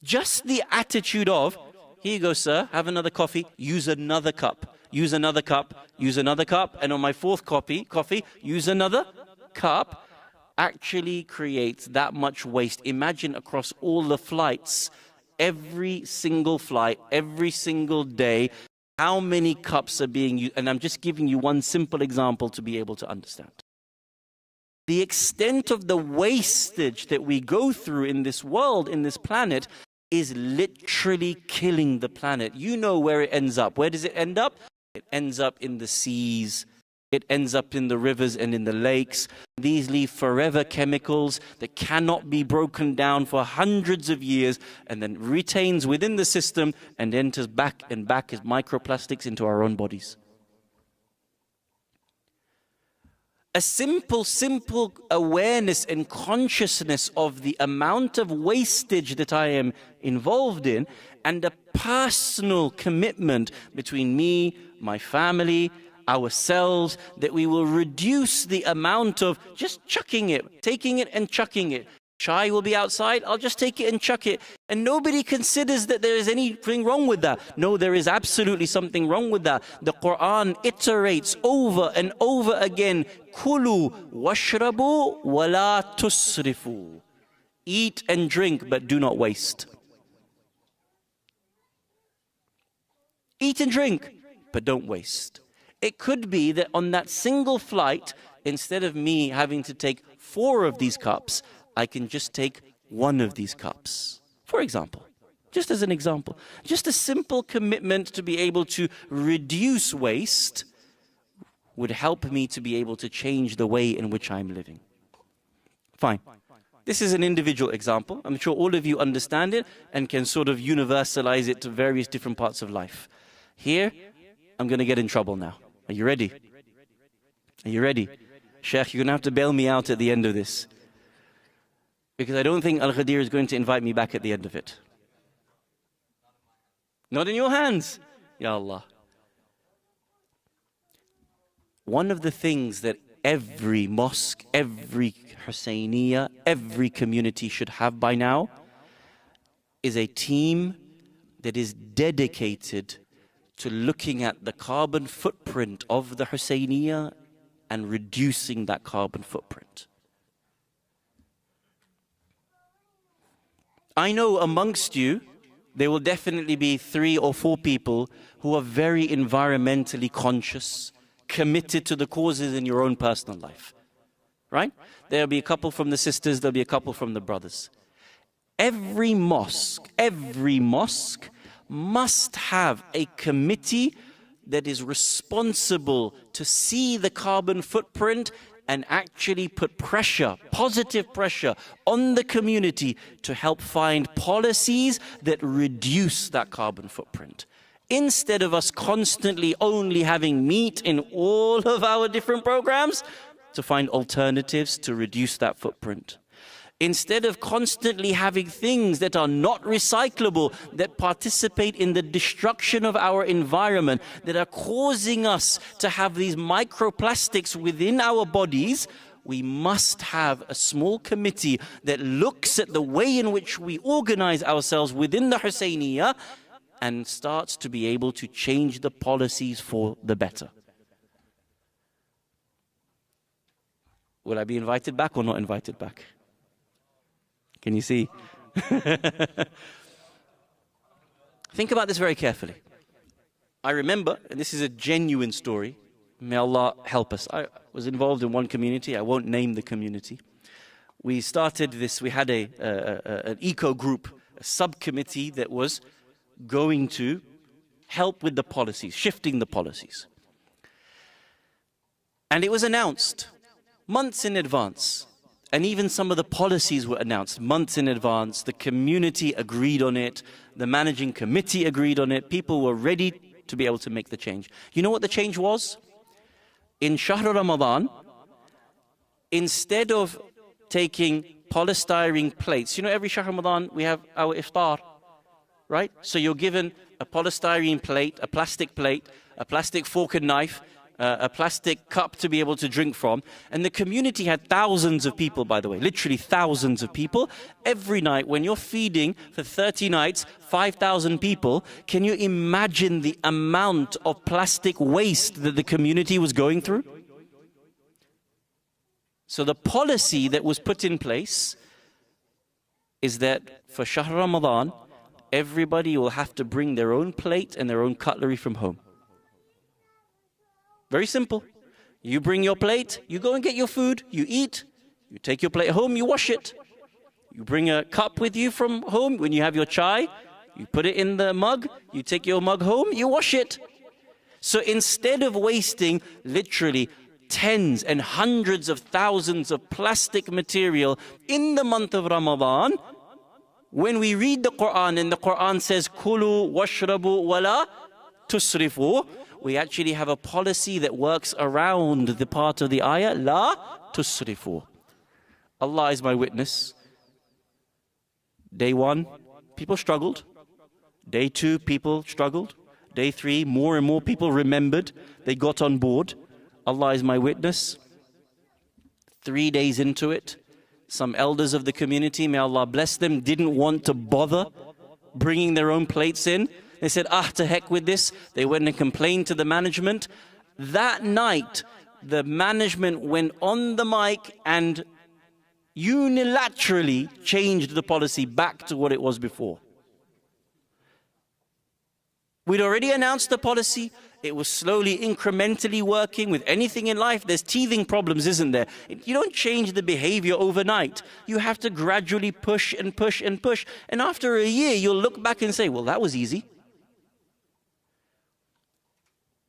Just the attitude of, here you go, sir, have another coffee, use another cup. Use another cup, use another cup, and on my 4th coffee, use another cup, actually creates that much waste. Imagine across all the flights, every single flight, every single day, how many cups are being used. And I'm just giving you one simple example to be able to understand. The extent of the wastage that we go through in this world, in this planet, is literally killing the planet. You know where it ends up. Where does it end up? It ends up in the seas. It ends up in the rivers and in the lakes. These leave forever chemicals that cannot be broken down for hundreds of years and then retains within the system and enters back and back as microplastics into our own bodies. A simple awareness and consciousness of the amount of wastage that I am involved in, and a personal commitment between me, my family, ourselves, that we will reduce the amount of just chucking it, taking it and chucking it. Chai will be outside, I'll just take it and chuck it. And nobody considers that there is anything wrong with that. No, there is absolutely something wrong with that. The Quran iterates over and over again, Kulu washrabu wala tusrifu. Eat and drink, but do not waste. Eat and drink, but don't waste. It could be that on that single flight, instead of me having to take 4 of these cups, I can just take 1 of these cups. For example, just as an example, just a simple commitment to be able to reduce waste would help me to be able to change the way in which I'm living. Fine. This is an individual example. I'm sure all of you understand it and can sort of universalize it to various different parts of life. Here, I'm going to get in trouble now. Are you ready? Are you ready? Sheikh, you're going to have to bail me out at the end of this, because I don't think Al-Ghadir is going to invite me back at the end of it. Not in your hands. Ya Allah. One of the things that every mosque, every Husseiniya, every community should have by now is a team that is dedicated to looking at the carbon footprint of the Husseiniya and reducing that carbon footprint. I know amongst you, there will definitely be 3 or 4 people who are very environmentally conscious, committed to the causes in your own personal life. Right? There'll be a couple from the sisters, there'll be a couple from the brothers. Every mosque must have a committee that is responsible to see the carbon footprint and actually put pressure, positive pressure on the community to help find policies that reduce that carbon footprint. Instead of us constantly only having meat in all of our different programs, to find alternatives to reduce that footprint. Instead of constantly having things that are not recyclable, that participate in the destruction of our environment, that are causing us to have these microplastics within our bodies, we must have a small committee that looks at the way in which we organize ourselves within the Husseiniya and starts to be able to change the policies for the better. Will I be invited back or not invited back? Can you see? Think about this very carefully. I remember, and this is a genuine story, may Allah help us. I was involved in one community, I won't name the community. We started this, we had an eco group, a subcommittee that was going to help with the policies, shifting the policies. And it was announced months in advance. And even some of the policies were announced months in advance. The community agreed on it. The managing committee agreed on it. People were ready to be able to make the change. You know what the change was? In Shahr Ramadan, instead of taking polystyrene plates, you know, every Shahr Ramadan we have our iftar, right? So you're given a polystyrene plate, a plastic fork and knife, a plastic cup to be able to drink from. And the community had thousands of people, by the way, literally thousands of people. Every night when you're feeding for 30 nights, 5,000 people, can you imagine the amount of plastic waste that the community was going through? So the policy that was put in place is that for Shahr Ramadan, everybody will have to bring their own plate and their own cutlery from home. Very simple. You bring your plate, you go and get your food, you eat, you take your plate home, you wash it. You bring a cup with you from home when you have your chai, you put it in the mug, you take your mug home, you wash it. So instead of wasting literally tens and hundreds of thousands of plastic material in the month of Ramadan, when we read the Quran and the Quran says, Kulu washrabu wala tusrifu, we actually have a policy that works around the part of the ayah, La tusrifu. Allah is my witness. Day 1, people struggled. Day 2, people struggled. Day 3, more and more people remembered. They got on board. Allah is my witness. 3 days into it, some elders of the community, may Allah bless them, didn't want to bother bringing their own plates in. They said, to heck with this. They went and complained to the management. That night, the management went on the mic and unilaterally changed the policy back to what it was before. We'd already announced the policy. It was slowly, incrementally working. With anything in life, there's teething problems, isn't there? You don't change the behavior overnight. You have to gradually push and push and push. And after a year, you'll look back and say, well, that was easy.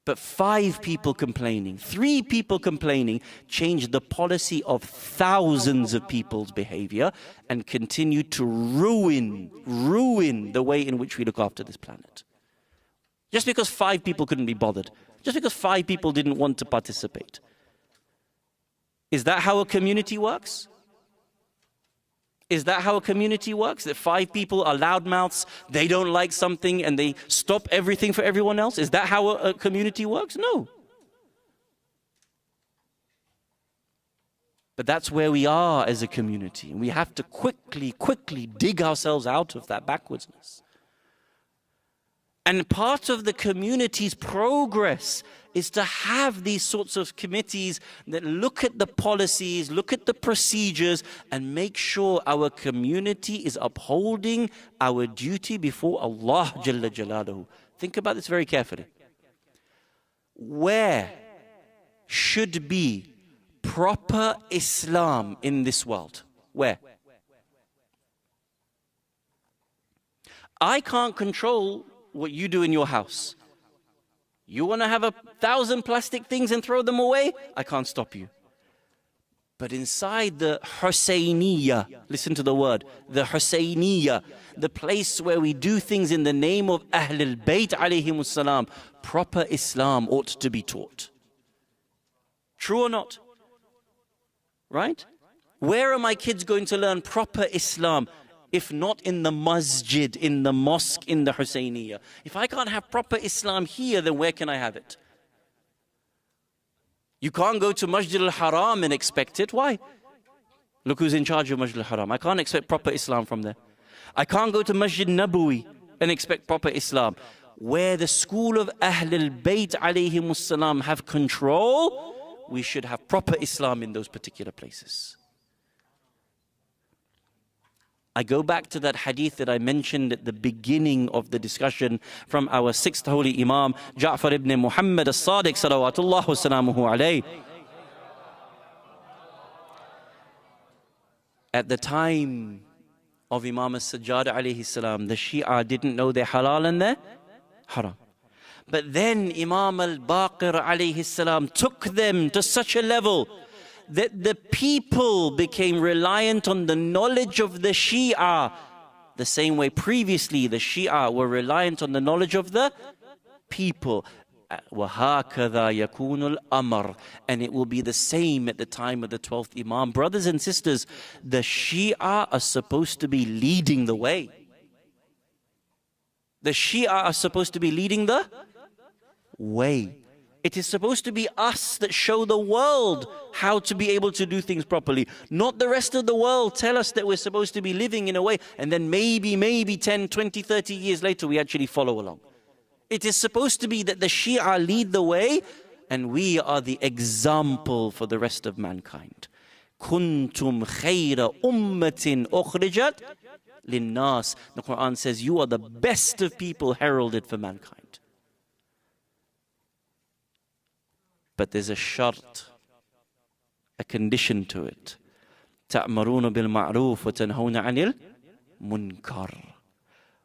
But 5 people complaining, 3 people complaining changed the policy of thousands of people's behavior and continued to ruin the way in which we look after this planet. Just because 5 people couldn't be bothered, just because 5 people didn't want to participate. Is that how a community works? Is that how a community works? That 5 people are loudmouths, they don't like something and they stop everything for everyone else? Is that how a community works? No. But that's where we are as a community. And we have to quickly dig ourselves out of that backwardsness. And part of the community's progress is to have these sorts of committees that look at the policies, look at the procedures, and make sure our community is upholding our duty before Allah Jalla Jalaluhu. Think about this very carefully. Where should be proper Islam in this world? Where? I can't control what you do in your house. You want to have 1,000 plastic things and throw them away? I can't stop you. But inside the Husayniyah, listen to the word, the Husayniyah, the place where we do things in the name of Ahlul Bayt alayhimus salam, proper Islam ought to be taught. True or not? Right? Where are my kids going to learn proper Islam? If not in the masjid, in the mosque, in the Husayniyah. If I can't have proper Islam here, then where can I have it? You can't go to Masjid al-Haram and expect it. Why? Look who's in charge of Masjid al-Haram. I can't expect proper Islam from there. I can't go to Masjid Nabawi and expect proper Islam. Where the school of Ahlul Bayt alayhimus salam have control, we should have proper Islam in those particular places. I go back to that hadith that I mentioned at the beginning of the discussion from our sixth holy Imam, Ja'far ibn Muhammad as-Sadiq salawatullah wa salamuhu alayh. At the time of Imam as-Sajjad alayhi salam, the Shia didn't know their halal and their haram. But then Imam al-Baqir alayhi salam took them to such a level that the people became reliant on the knowledge of the Shia, the same way previously the Shia were reliant on the knowledge of the people. وَهَكَذَا يَكُونُ الْأَمْرُ. And it will be the same at the time of the 12th Imam. Brothers and sisters, the Shia are supposed to be leading the way. The Shia are supposed to be leading the way. It is supposed to be us that show the world how to be able to do things properly. Not the rest of the world tell us that we're supposed to be living in a way, and then maybe 10, 20, 30 years later we actually follow along. It is supposed to be that the Shia lead the way and we are the example for the rest of mankind. Kuntum khayra ummatin ukhrijat linnas. The Quran says you are the best of people heralded for mankind. But there's a shart, a condition to it. تَأْمَرُونَ بِالْمَعْرُوفِ وَتَنْهَوْنَ عَنِ الْمُنْكَرِ.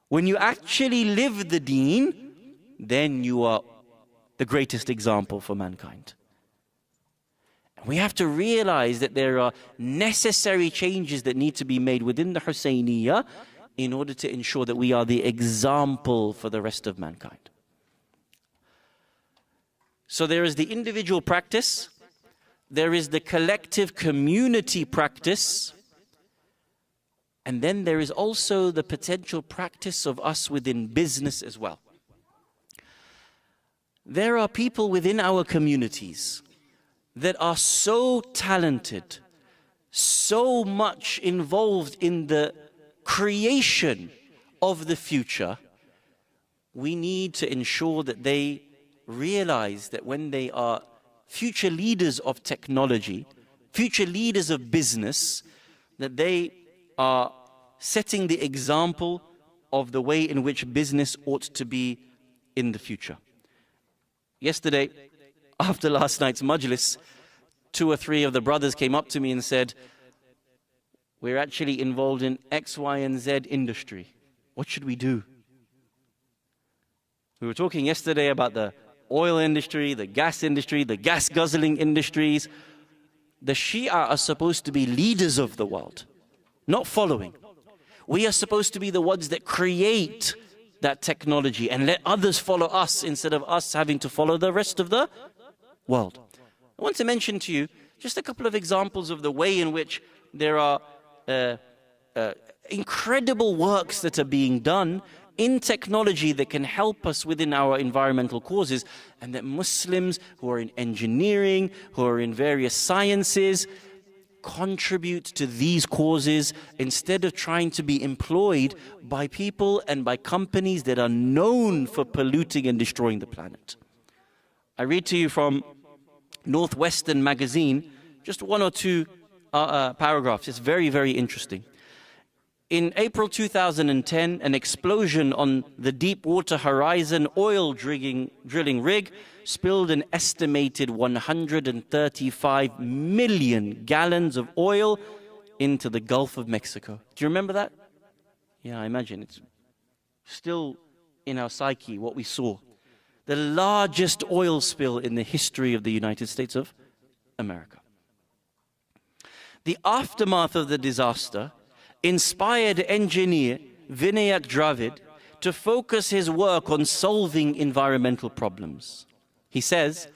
When you actually live the deen, then you are the greatest example for mankind. We have to realize that there are necessary changes that need to be made within the Husayniyah in order to ensure that we are the example for the rest of mankind. So there is the individual practice, there is the collective community practice, and then there is also the potential practice of us within business as well. There are people within our communities that are so talented, so much involved in the creation of the future. We need to ensure that they realize that when they are future leaders of technology, future leaders of business, that they are setting the example of the way in which business ought to be in the future. Yesterday, after last night's majlis, 2 or 3 of the brothers came up to me and said, we're actually involved in X, Y, and Z industry. What should we do? We were talking yesterday about the oil industry, the gas industry, the gas guzzling industries. The Shia are supposed to be leaders of the world, not following. We are supposed to be the ones that create that technology and let others follow us instead of us having to follow the rest of the world. I want to mention to you just a couple of examples of the way in which there are incredible works that are being done in technology that can help us within our environmental causes, and that Muslims who are in engineering, who are in various sciences, contribute to these causes instead of trying to be employed by people and by companies that are known for polluting and destroying the planet. I read to you from Northwestern magazine, just one or two paragraphs. It's very, very interesting. In April 2010, an explosion on the Deepwater Horizon oil drilling rig spilled an estimated 135 million gallons of oil into the Gulf of Mexico. Do you remember that? Yeah, I imagine it's still in our psyche what we saw. The largest oil spill in the history of the United States of America. The aftermath of the disaster inspired engineer Vinayak Dravid to focus his work on solving environmental problems. He says,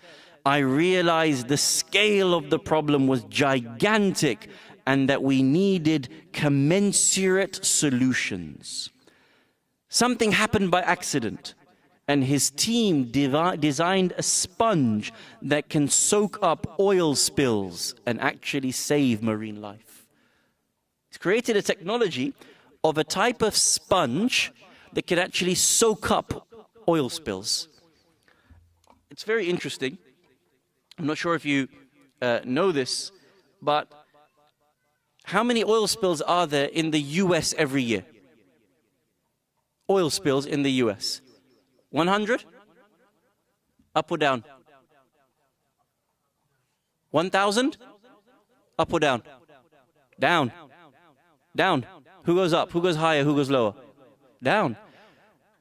I realized the scale of the problem was gigantic and that we needed commensurate solutions. Something happened by accident, and his team designed a sponge that can soak up oil spills and actually save marine life. He's created a technology of a type of sponge that can actually soak up oil spills. It's very interesting. I'm not sure if you know this, but how many oil spills are there in the US every year? Oil spills in the US. 100? Up or down? 1,000? Up or down? Down. Down. Who goes up? Who goes higher? Who goes lower? Down.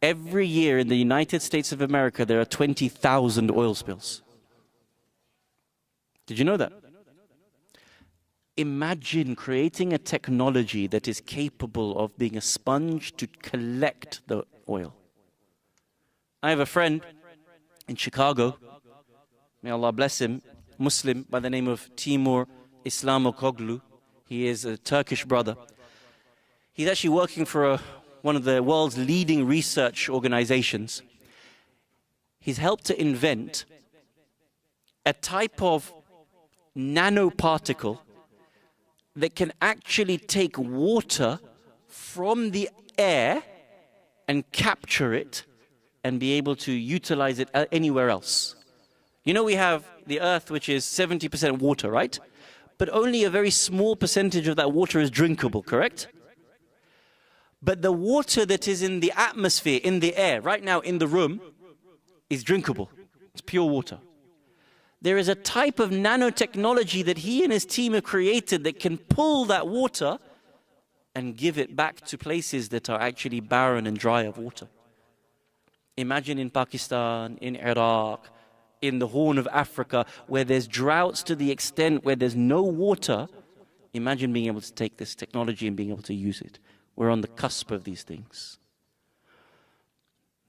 Every year in the United States of America, there are 20,000 oil spills. Did you know that? Imagine creating a technology that is capable of being a sponge to collect the oil. I have a friend in Chicago, may Allah bless him, Muslim by the name of Timur Islamokoglu. He is a Turkish brother. He's actually working for one of the world's leading research organizations. He's helped to invent a type of nanoparticle that can actually take water from the air and capture it and be able to utilize it anywhere else. You know, we have the earth, which is 70% water, right? But only a very small percentage of that water is drinkable, correct? But the water that is in the atmosphere, in the air, right now in the room, is drinkable. It's pure water. There is a type of nanotechnology that he and his team have created that can pull that water and give it back to places that are actually barren and dry of water. Imagine in Pakistan, in Iraq, in the Horn of Africa, where there's droughts to the extent where there's no water. Imagine being able to take this technology and being able to use it. We're on the cusp of these things.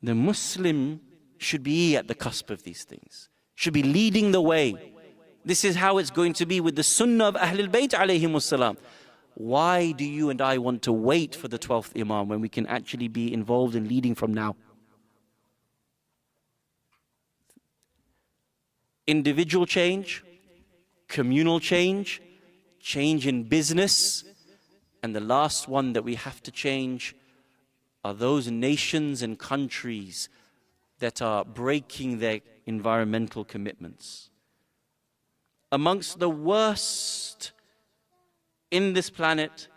The Muslim should be at the cusp of these things, should be leading the way. This is how it's going to be with the Sunnah of Ahlul Bayt alayhimus salam. Why do you and I want to wait for the 12th Imam when we can actually be involved in leading from now? Individual change, communal change, change in business, and the last one that we have to change are those nations and countries that are breaking their environmental commitments. Amongst the worst in this planet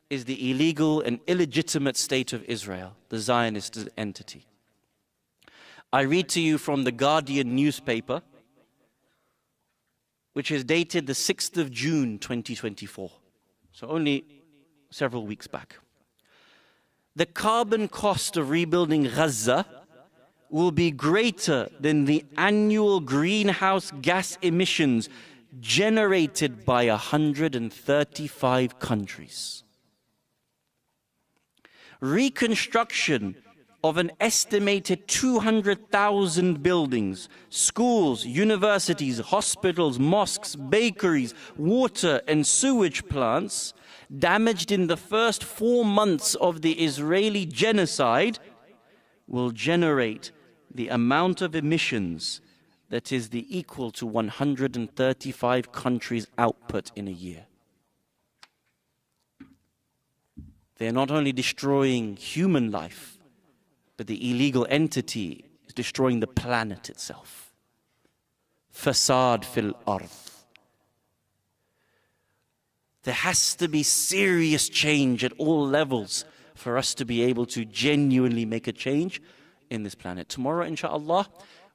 is the illegal and illegitimate state of Israel, the Zionist entity. I read to you from the Guardian newspaper, which is dated the 6th of June 2024, so only several weeks back. The carbon cost of rebuilding Gaza will be greater than the annual greenhouse gas emissions generated by 135 countries. Reconstruction of an estimated 200,000 buildings, schools, universities, hospitals, mosques, bakeries, water and sewage plants damaged in the first 4 months of the Israeli genocide will generate the amount of emissions that is the equal to 135 countries' output in a year. They're not only destroying human life, but the illegal entity is destroying the planet itself. Fasad fil arth. There has to be serious change at all levels for us to be able to genuinely make a change in this planet. Tomorrow, inshallah,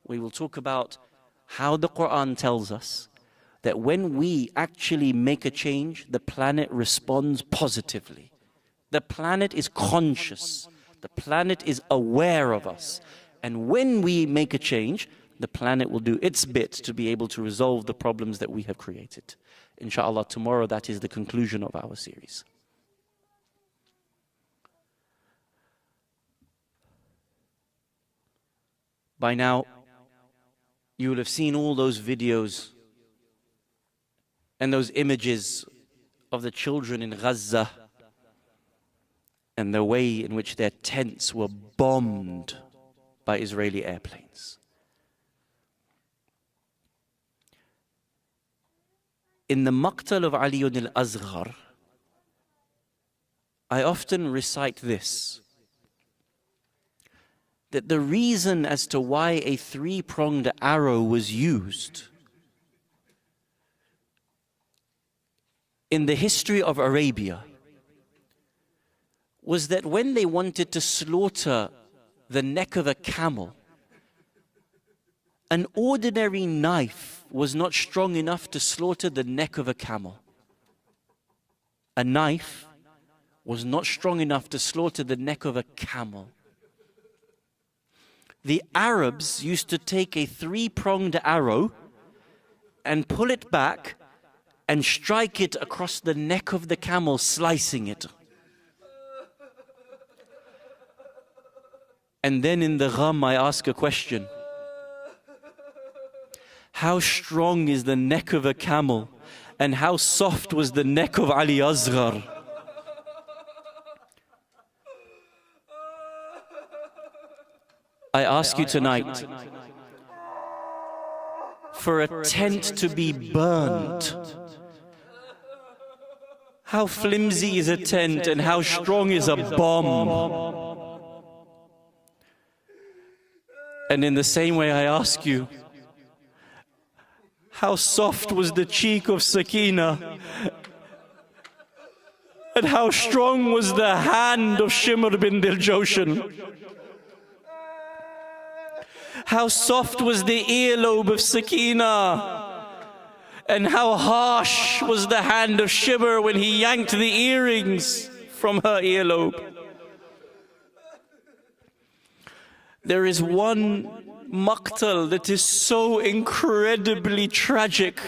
we will talk about how the Quran tells us that when we actually make a change, the planet responds positively. The planet is conscious. The planet is aware of us. And when we make a change, the planet will do its bit to be able to resolve the problems that we have created. Inshallah, tomorrow that is the conclusion of our series. By now, you will have seen all those videos and those images of the children in Gaza and the way in which their tents were bombed by Israeli airplanes. In the Maqtal of Ali al-Asghar, I often recite this, that the reason as to why a three-pronged arrow was used in the history of Arabia was that when they wanted to slaughter the neck of a camel, an ordinary knife was not strong enough to slaughter the neck of a camel. A knife was not strong enough to slaughter the neck of a camel. The Arabs used to take a three-pronged arrow and pull it back and strike it across the neck of the camel, slicing it. And then in the gham, I ask a question. How strong is the neck of a camel? And how soft was the neck of Ali Asghar? I ask you tonight, for a tent to be burnt, how flimsy is a tent and how strong is a bomb? And in the same way I ask you, how soft was the cheek of Sakina? And how strong was the hand of Shimr bin Diljoshan? How soft was the earlobe of Sakina? And how harsh was the hand of Shimr when he yanked the earrings from her earlobe? There is one maqtal that is so incredibly tragic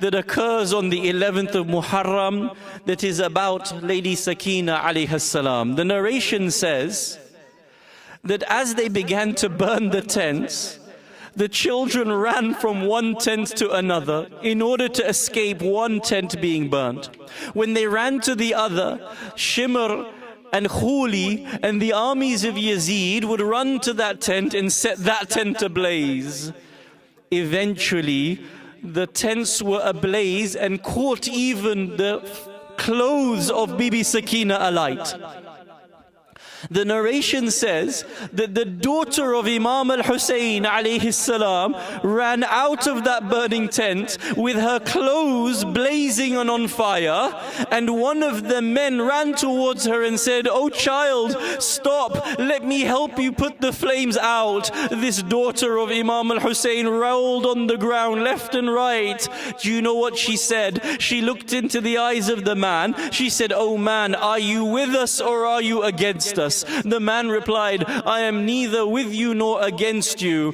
that occurs on the 11th of Muharram that is about Lady Sakina alayha salam. The narration says that as they began to burn the tents, the children ran from one tent to another in order to escape one tent being burnt. When they ran to the other, Shimr and Khuli and the armies of Yazid would run to that tent and set that tent ablaze. Eventually, the tents were ablaze and caught even the clothes of Bibi Sakina alight. The narration says that the daughter of Imam al-Hussein alayhi salam ran out of that burning tent with her clothes blazing and on fire, and one of the men ran towards her and said, "Oh child, stop, let me help you put the flames out." This daughter of Imam al-Hussein rolled on the ground left and right. Do you know what she said? She looked into the eyes of the man. She said, "Oh man, are you with us or are you against us?" The man replied, "I am neither with you nor against you."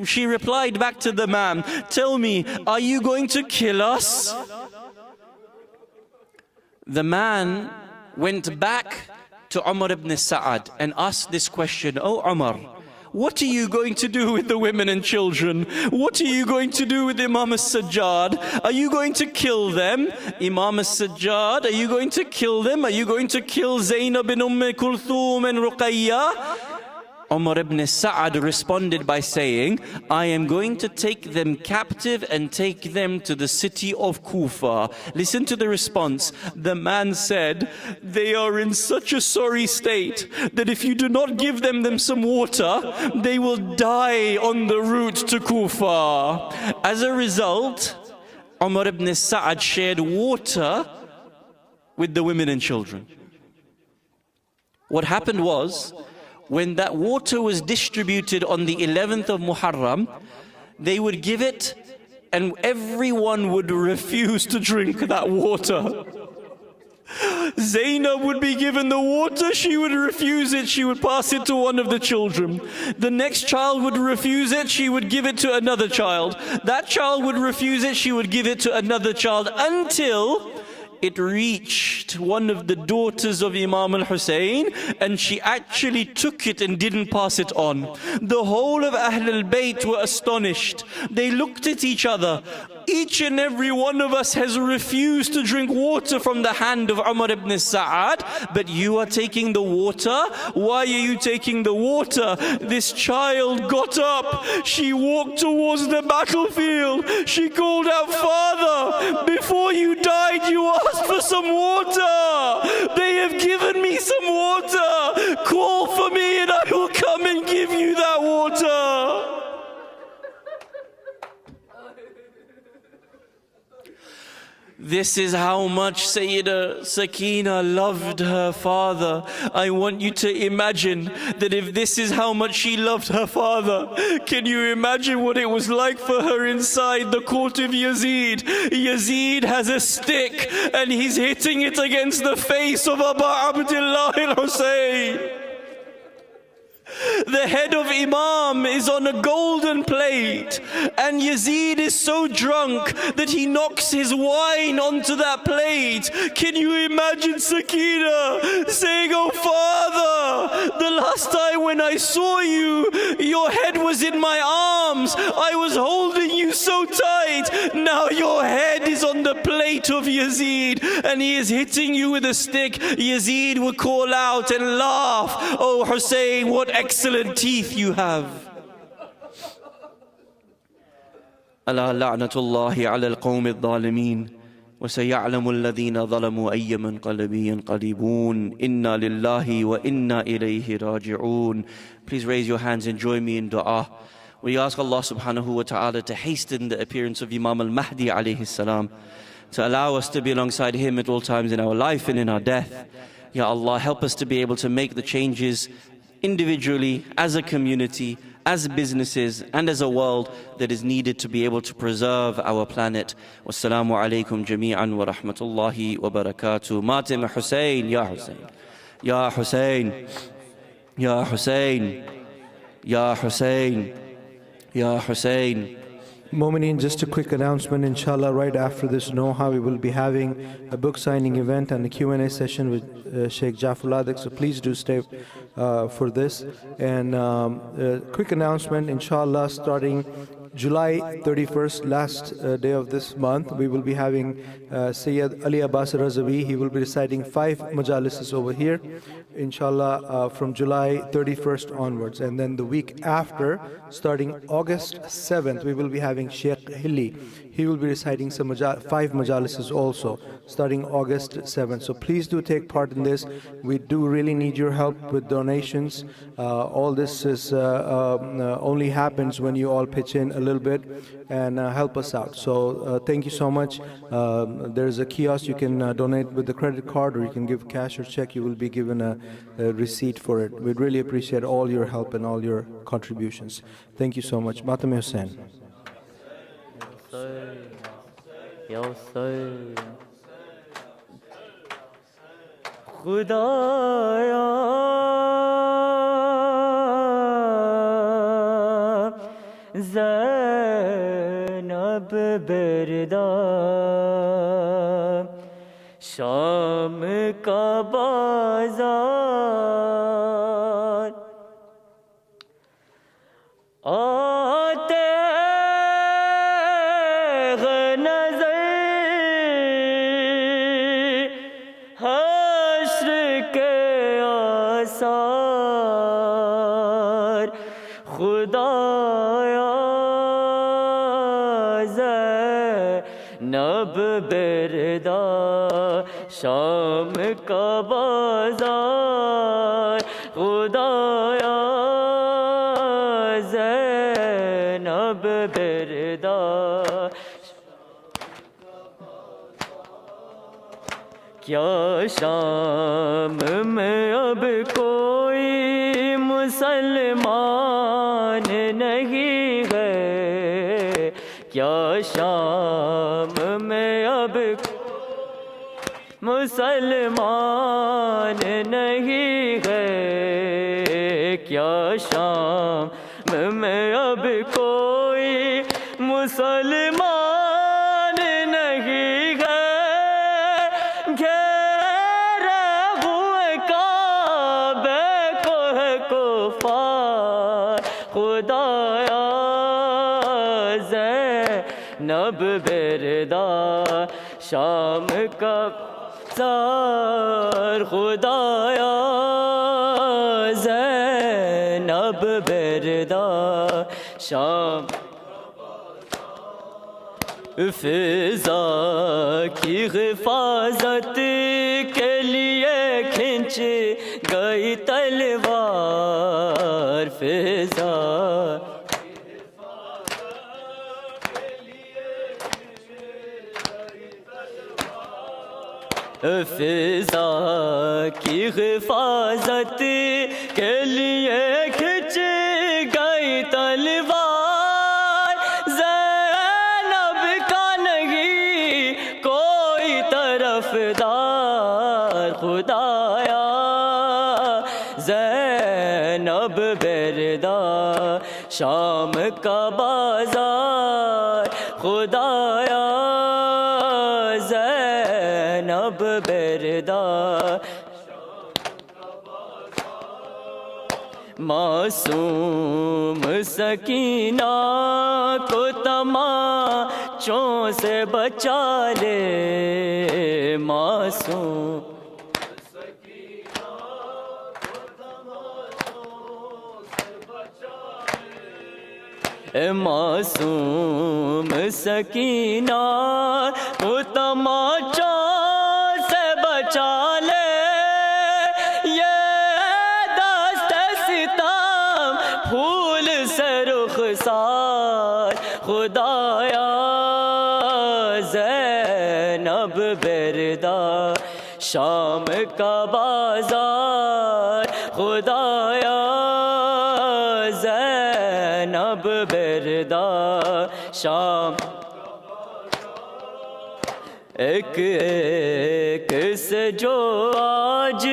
She replied back to the man, "Tell me, are you going to kill us?" The man went back to Umar ibn Sa'ad and asked this question, "Oh Umar, what are you going to do with the women and children? What are you going to do with Imam al-Sajjad? Are you going to kill them? Imam al-Sajjad, are you going to kill them? Are you going to kill Zainab bin Kulthum and Ruqayya?" Umar ibn Sa'ad responded by saying, I am going to take them captive and take them to the city of Kufa. Listen to the response. The man said, they are in such a sorry state that if you do not give them some water, they will die on the route to Kufa. As a result, Umar ibn Sa'ad shared water with the women and children. What happened was, when that water was distributed on the 11th of Muharram, they would give it and everyone would refuse to drink that water. Zainab would be given the water, she would refuse it, she would pass it to one of the children. The next child would refuse it, she would give it to another child. That child would refuse it, she would give it to another child, until it reached one of the daughters of Imam al-Hussein, and she actually took it and didn't pass it on. The whole of Ahl al-Bayt were astonished. They looked at each other. Each and every one of us has refused to drink water from the hand of Umar ibn Sa'ad, but you are taking the water? Why are you taking the water? This child got up. She walked towards the battlefield. She called out, Father, before you died, you asked for some water. They have given me some water. Call for me and I will come and give you that water. This is how much Sayyida Sakina loved her father. I want you to imagine that if this is how much she loved her father, can you imagine what it was like for her inside the court of Yazid? Yazid has a stick and he's hitting it against the face of Abu Abdullah al-Hussein. The head of Imam is on a golden plate, and Yazid is so drunk that he knocks his wine onto that plate. Can you imagine Sakina saying, oh Father, the last time when I saw you, your head was in my arms. I was holding you so tight. Now your head is on the plate of Yazid, and he is hitting you with a stick. Yazid would call out and laugh, oh Hussein, what excellent teeth you have. ألا لعنة الله على القوم الظالمين وسيعلم الذين ظلموا أي منقلب ينقلبون إنا لله وإنا إليه راجعون. Please raise your hands and join me in dua. We ask Allah subhanahu wa ta'ala to hasten the appearance of Imam al-Mahdi alayhi salam, to allow us to be alongside him at all times in our life and in our death. Ya Allah, help us to be able to make the changes individually, as a community, as businesses, and as a world that is needed to be able to preserve our planet. Wassalamu alaikum jami'an wa rahmatullahi wa barakatuh. Matim Hussein, Ya Hussein, Ya Hussein, Ya Hussein, Ya Hussein, Ya Hussein.
Mu'mineen, just a quick announcement. Inshallah, right after this Noha, we will be having a book signing event and a Q&A session with Sheikh Jaffer Ladak. So please do stay for this. And quick announcement, inshallah, starting July 31st, last day of this month, we will be having Sayyid Ali Abbas Razavi. He will be reciting 5 majalises over here, inshallah, from July 31st onwards. And then the week after, starting August 7th, we will be having Sheikh Hilli. He will be reciting some 5 majalises also, starting August 7th. So please do take part in this. We do really need your help with donations. All this is only happens when you all pitch in a little bit and help us out. So thank you so much. There's a kiosk. You can donate with the credit card, or you can give cash or check. You will be given a receipt for it. We'd really appreciate all your help and all your contributions. Thank you so much. Matam Hussain.
Ya Hussain, Khudaya, Zainab Birda, Sham ka bazar, aate hashr ke asar. نب بردا شام کا بازار خدایا زینب بردا کیا شام میں اب کوئی مسلمان نہیں ہے کیا شام میں اب مسلمان نہیں ہے کیا شام میں اب کوئی مسلمان نہیں ہے گھیرے ہوئے کعبے کو ہے کفار خدایا زینب بردا شام کا سار خدایا زینب بردا شام فضا کی حفاظت کے لیے کھنچ گئی تلوار فضا فضا کی حفاظت کے لیے کھنچ گئی تلوار زینب کا نہیں کوئی طرفدار خدایا زینب بردا شام کا بازار خدایا زینب بردا معصوم سکینہ کو تماچوں سے بچا لے معصوم معصوم سکینہ کو تماچوں سے بچا لے یہ دست ستم پھول سے رخسار خدایا زینب بردا شام کا بازار خدایا زینب بردا شام ایک ایک سے جو آج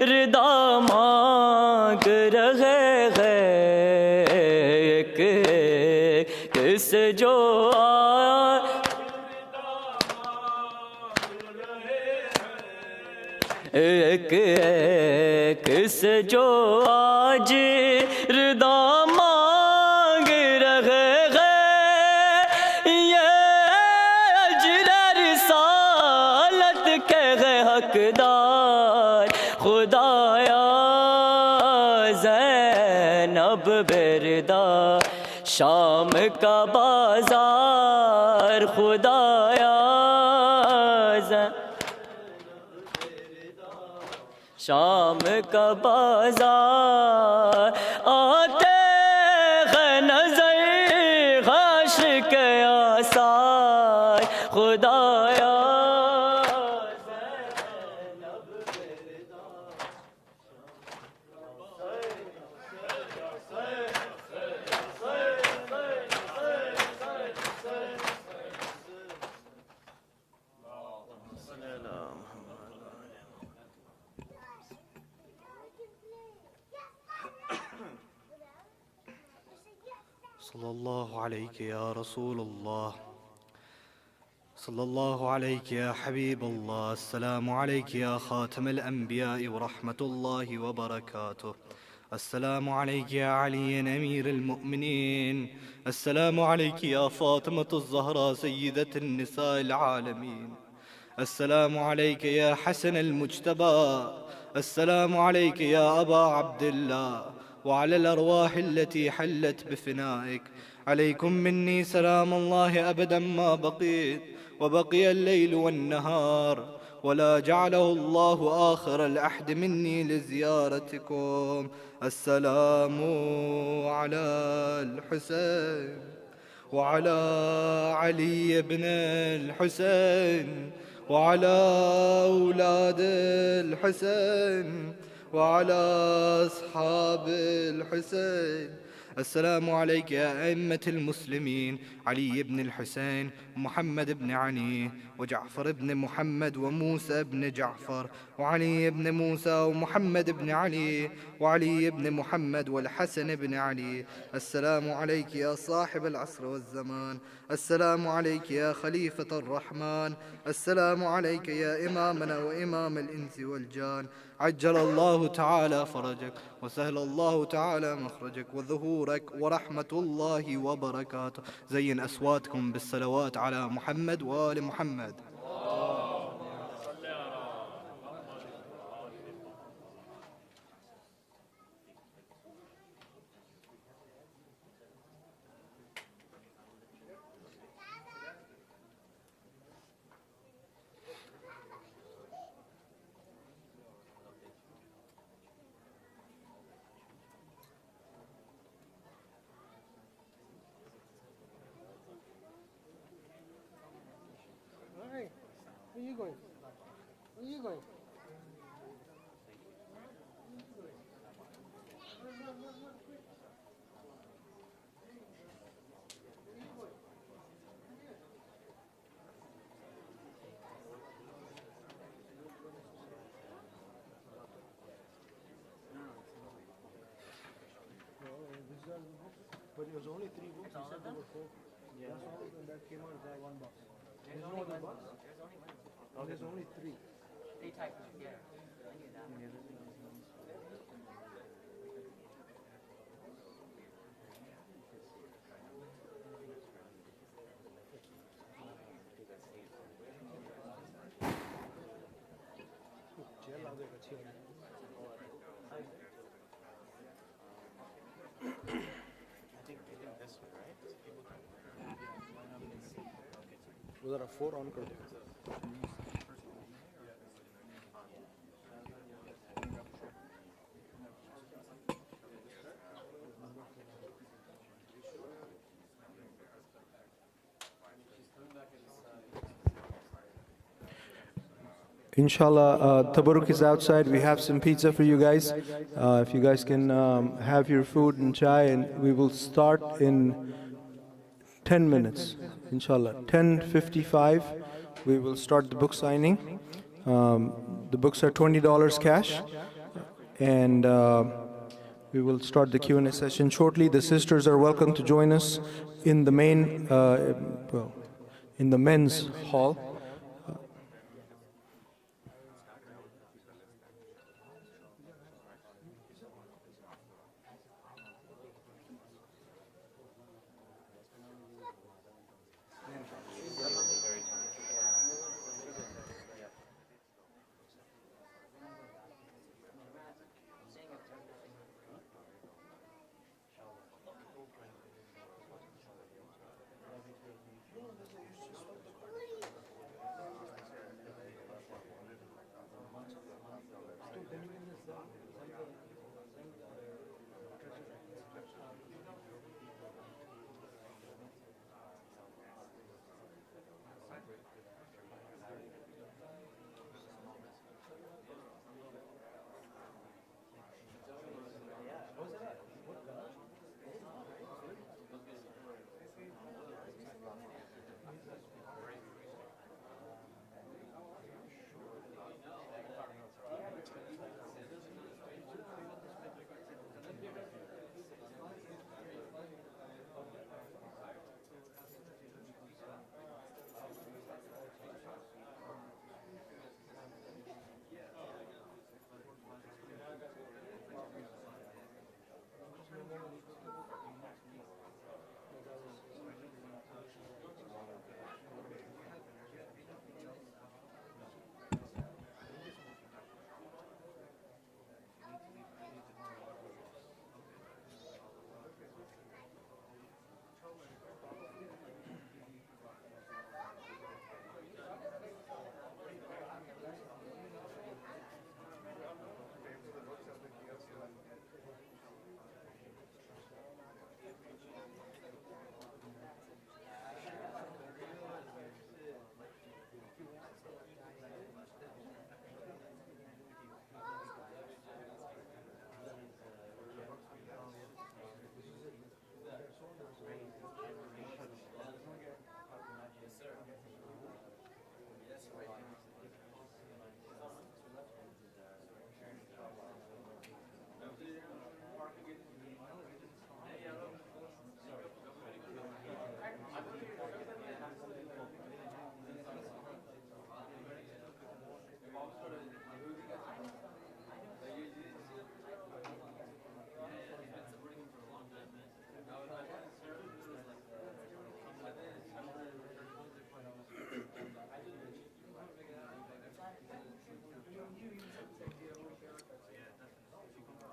ردا مانگ رہے ہیں ایک ایک سے جو آج ایک ایک سے جو آج ردا مانگ رہے ہیں یہ اجر رسالت کے ہے حقدار خدایا زینب بردا شام کا بازار خدایا شام کا بازار آتے ہیں نظر غش کے آثار خدایا
صلی اللہ علیک یا رسول اللہ صلی اللہ علیک یا حبیب اللہ السلام علیک یا خاتم الانبیاء ورحمت اللہ وبرکاتہ السلام علیک یا علی امیر المؤمنین السلام علیک یا فاطمة الزہرا سیدت النساء العالمین السلام علیک یا حسن المجتبى السلام علیک یا ابا عبد اللہ وعلى الأرواح التي حلت بفنائك عليكم مني سلام الله أبدا ما بقيت وبقي الليل والنهار، ولا جعله الله آخر العهد مني لزيارتكم. السلام على الحسين وعلى علي بن الحسين وعلى أولاد الحسين وعلى أصحاب الحسين. السلام عليك يا أئمة المسلمين، علي بن الحسين ومحمد بن علي وجعفر بن محمد وموسى بن جعفر وعلي بن موسى ومحمد بن علي وعلي بن محمد والحسن بن علي. السلام عليك يا صاحب العصر والزمان، السلام عليك يا خليفة الرحمن، السلام عليك يا إمامنا وإمام الإنس والجان. عجل الله تعالى فرجك وسهل الله تعالى مخرجك وظهورك ورحمة الله وبركاته. زين أصواتكم بالصلوات على محمد وآل محمد.
Where are you going? Where are you going?
But it was only 3 books. You said there were 4. Yeah. That's all of them that came out of that one box. There's no other box?
There's only one.
Oh, there's only 3.
They typed it, yeah. I knew that.
वो जरा 4 on कर दो. Inshallah, Tabarruk is outside. We have some pizza for you guys. If you guys can have your food and chai, and we will start in 10 minutes. Inshallah, 10:55. We will start the book signing. The books are $20 cash, and we will start the Q&A session shortly. The sisters are welcome to join us in the main, in the men's hall.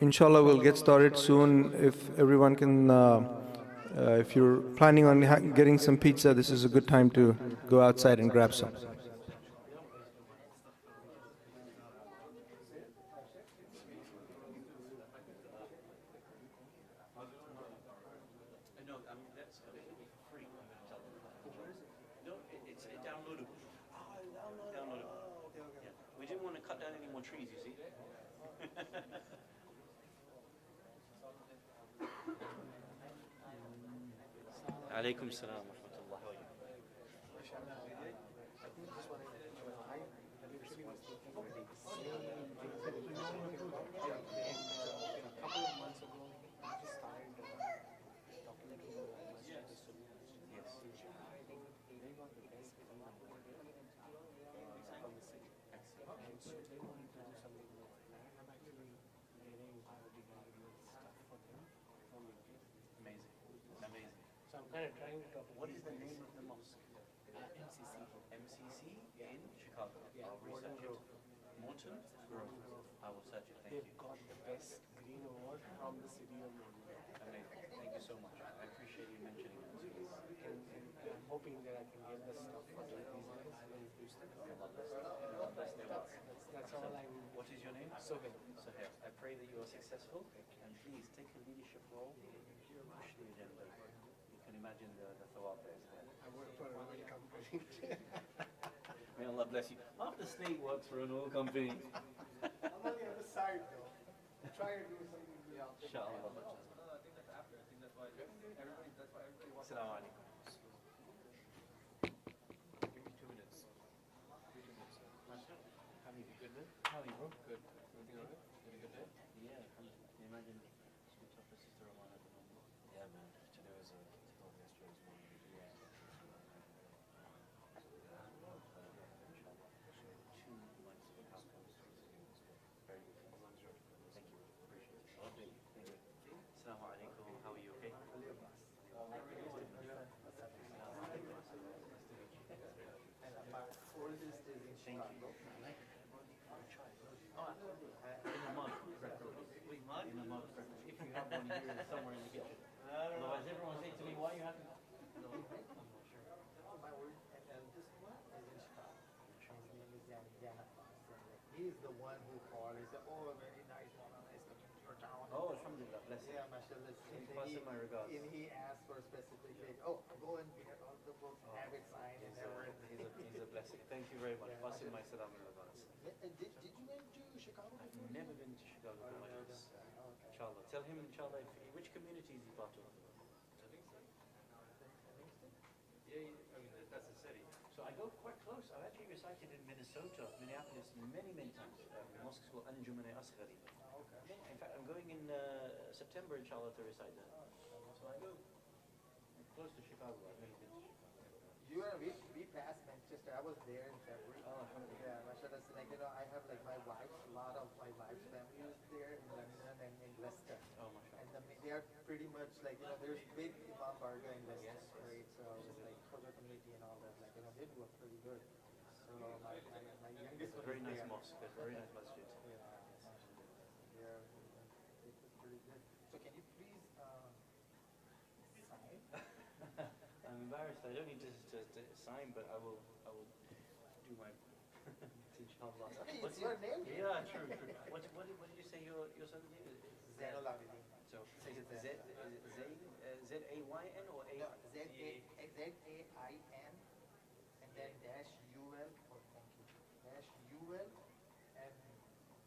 Inshallah, we'll get started soon. If everyone can, if you're planning on getting some pizza, this is a good time to go outside and grab some.
No, that's completely free. No, it's downloadable. Downloadable. Yeah. We didn't want to cut down any more trees, you see. Alaikum salam wa rahmatullah. Amazing.
So I'm kind of trying to talk.
What is the name of the mosque? MCC in Chicago. I'll research it. Morton Grove. I will search it. Thank you.
They've got the best green award from the city of Mumbai.
Amazing. Thank you so much. I appreciate you mentioning that.
And I'm hoping that I can get the stuff for these guys and do stuff. That's all I will.
What is your name?
Sohail.
Sohail. I pray that you are successful and please take a leadership role. Push the agenda. You can imagine the thawab there.
I work for an oil company.
May Allah bless you. Half the state works for an oil company.
I'm on the other side though. Try to do something else.
Inshallah. Assalamu alaikum. Give me 2 minutes. How are you? Good, man? How are you, bro? Good. Everything all right? You had a good day? Yeah, alhamdulillah. Can you imagine school tougher sister Rahman at the moment? Yeah, man. Today was a tough yesterday as well. Yeah. Inshallah. 2 months of outcomes. Very good. Thank you. Appreciate it. Thank you. Assalamu alaikum. How are you? Okay? In the mug, if you have one here somewhere in the kitchen. Otherwise, everyone says to me, why are you having?
He's the one who called. He said, "Oh, very nice, Mona, nice coming to your town."
Oh, alhamdulillah, bless you.
Yeah, mashallah.
Pass in my regards.
And he asked for a specific date. Oh, go and get all the books, have it signed, and everything.
He's a blessing. Thank you very much. Pass in my salam and regards.
Did you went to Chicago
I've
before?
never been to Chicago for my life. Inshallah. Tell him, inshallah, which community is he part of? Yeah, I mean, that's the city. So I go quite close. I've actually recited in Minnesota, Minneapolis, many times. The mosque is called Anjumane Asghari. In fact, I'm going in September, inshallah, to recite that. So I go close to Chicago. I've never been to Chicago.
We passed Manchester. I was there in February.
Oh, alhamdulillah.
Yeah, mashallah. So, like, I have like my wife's, a lot of my wife's family is there in London and in Leicester.
Oh, mashallah.
And they are pretty much like, there's big Imam Barga in Leicester, right? So like Khoja community and all that, like, they do pretty good. So my youngest
It's a
one
very
is
nice
there.
mosque. It's a very nice masjid.
Yeah, it's pretty good. So can you please sign?
I'm embarrassed. I don't need to sign, but I will do my inshallah.
It's your name?
Yeah, true. What did you say your son's name is?
Zainul Abidin.
So is it Z-A-Y-N or A?
No, Z-A-I-N.